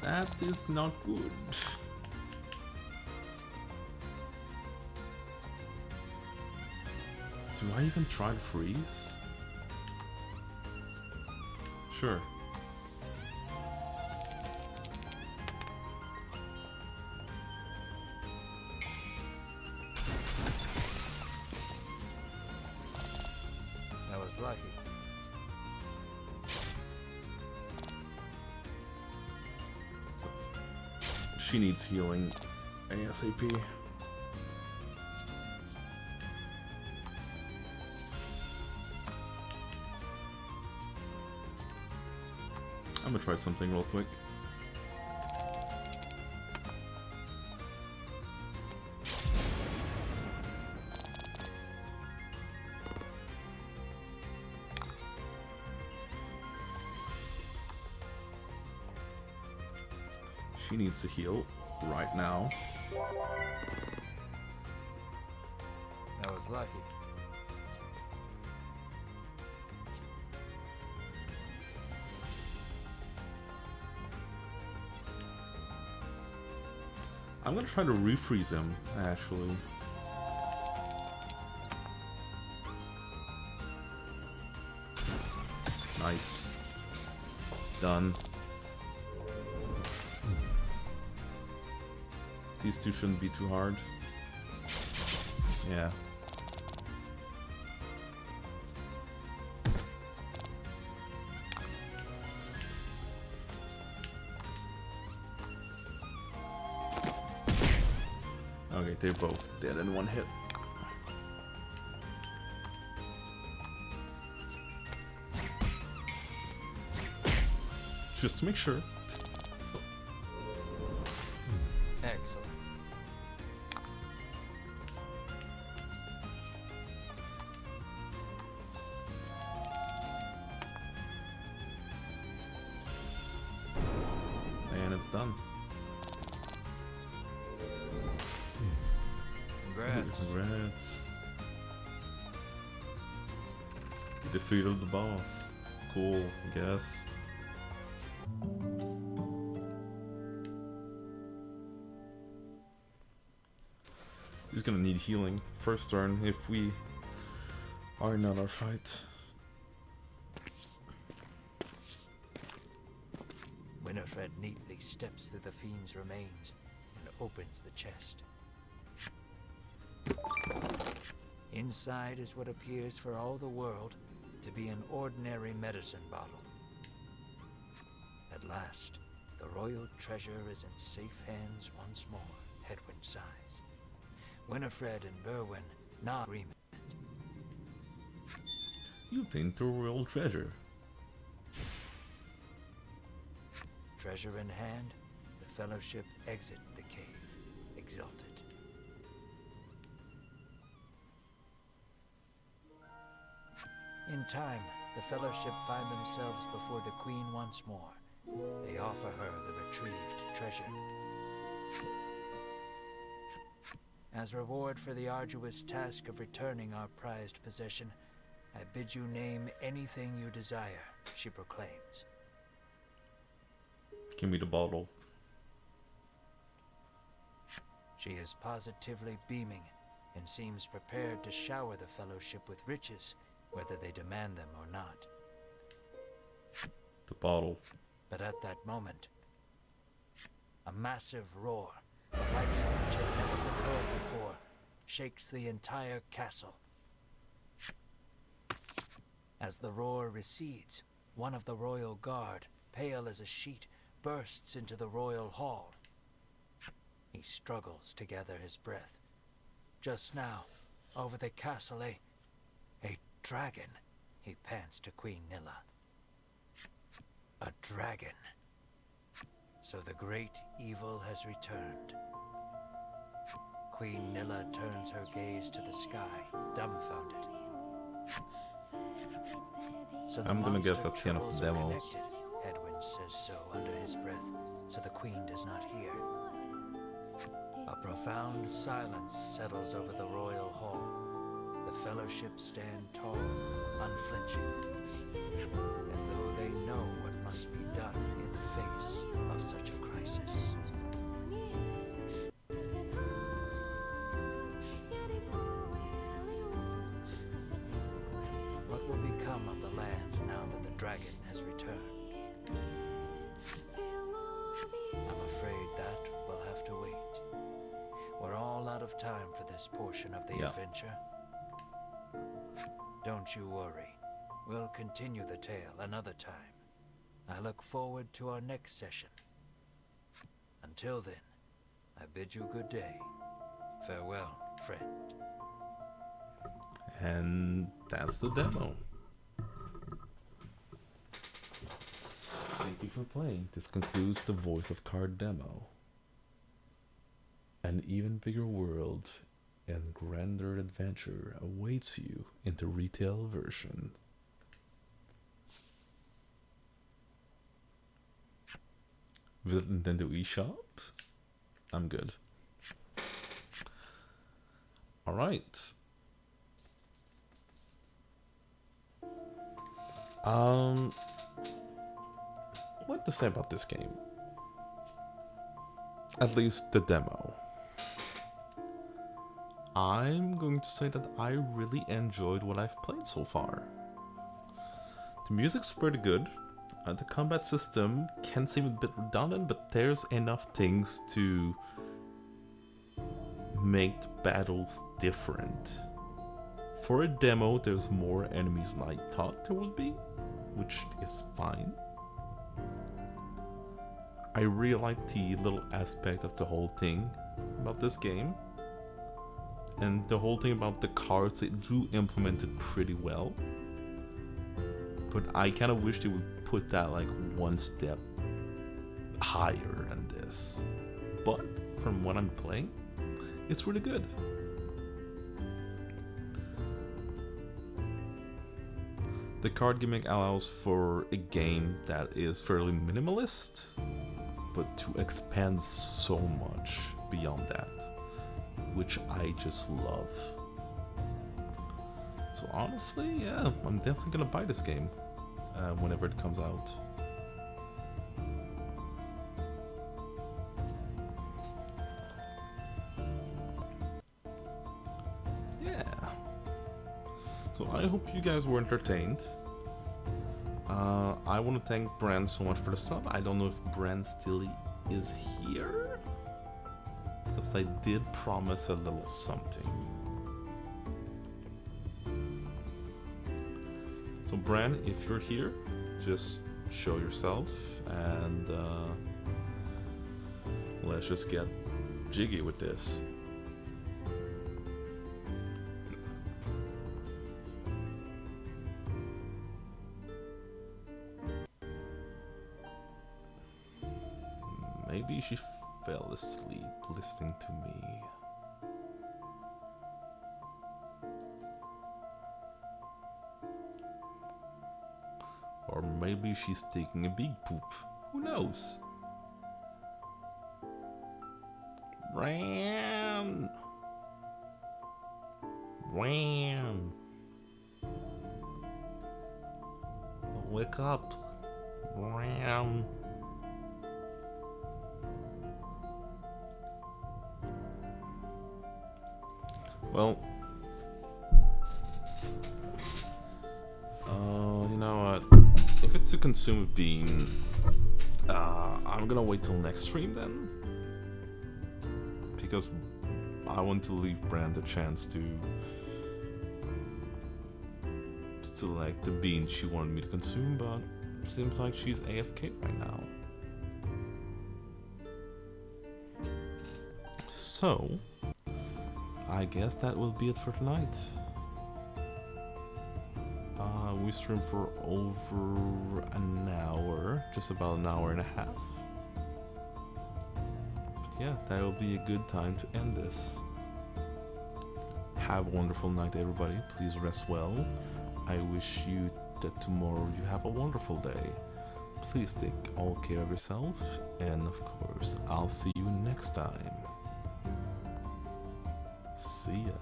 That is not good. Do I even try to freeze? Sure. I was lucky. She needs healing ASAP. I'm gonna try something real quick. She needs to heal right now. I was lucky. I'm gonna try to refreeze him, actually. Nice. Done. These two shouldn't be too hard. Yeah. Okay, they're both dead in one hit. Just to make sure. Excellent. And it's done. Congrats. Congrats. You defeated the boss. Cool, I guess. He's gonna need healing first turn if we are in another fight. Winifred neatly steps through the fiend's remains and opens the chest. Inside is what appears for all the world to be an ordinary medicine bottle. At last, the royal treasure is in safe hands once more, Hedwyn sighs. Winifred and Berwyn nod agreement. You obtained the royal treasure. Treasure in hand, the Fellowship exit the cave, exulted. In time, the Fellowship find themselves before the Queen once more. They offer her the retrieved treasure. As reward for the arduous task of returning our prized possession, I bid you name anything you desire, she proclaims. Give me the bottle. She is positively beaming and seems prepared to shower the Fellowship with riches, whether they demand them or not. The bottle. But at that moment, a massive roar, the likes of which had never been heard before, shakes the entire castle. As the roar recedes, one of the royal guard, pale as a sheet, bursts into the royal hall. He struggles to gather his breath. Just now, over the castle, a dragon, he pants to Queen Nilla. A dragon. So the great evil has returned. Queen Nilla turns her gaze to the sky, dumbfounded. So I'm gonna guess that's the end of the demo. Connected. Edwin says so under his breath, so the queen does not hear. A profound silence settles over the royal hall. The fellowship stand tall, unflinching, as though they know what must be done in the face of such a crisis. What will become of the land now that the dragon has returned? I'm afraid that will have to wait. We're all out of time for this portion of the adventure. Don't you worry. We'll continue the tale another time. I look forward to our next session. Until then, I bid you good day. Farewell, friend. And that's the demo. Thank you for playing. This concludes the Voice of Card demo. An even bigger world and grander adventure awaits you in the retail version. Visit Nintendo eShop. I'm good. Alright. What to say about this game? At least the demo. I'm going to say that I really enjoyed what I've played so far. The music's pretty good. The combat system can seem a bit redundant, but there's enough things to make the battles different. For a demo, there's more enemies than I thought there would be, which is fine. I really like the little aspect of the whole thing about this game. And the whole thing about the cards, they do implement it pretty well. But I kind of wish they would put that like one step higher than this. But from what I'm playing, it's really good. The card gimmick allows for a game that is fairly minimalist, but to expand so much beyond that, which I just love. So honestly, yeah, I'm definitely gonna buy this game whenever it comes out. Yeah. So I hope you guys were entertained. I want to thank Brand so much for the sub. I don't know if Brand still is here, because I did promise a little something. So Bran, if you're here, just show yourself and let's just get jiggy with this. Maybe she fell asleep listening to me. Or maybe she's taking a big poop. Who knows? Ram! Ram! Wake up! Ram! Well, you know what? If it's a consumed bean, I'm gonna wait till next stream then, because I want to leave Brand a chance to select the bean she wanted me to consume, but seems like she's AFK right now. So, I guess that will be it for tonight. We streamed for over an hour, just about an hour and a half. But yeah, that will be a good time to end this. Have a wonderful night, everybody. Please rest well. I wish you that tomorrow you have a wonderful day. Please take all care of yourself, and of course, I'll see you next time. See ya.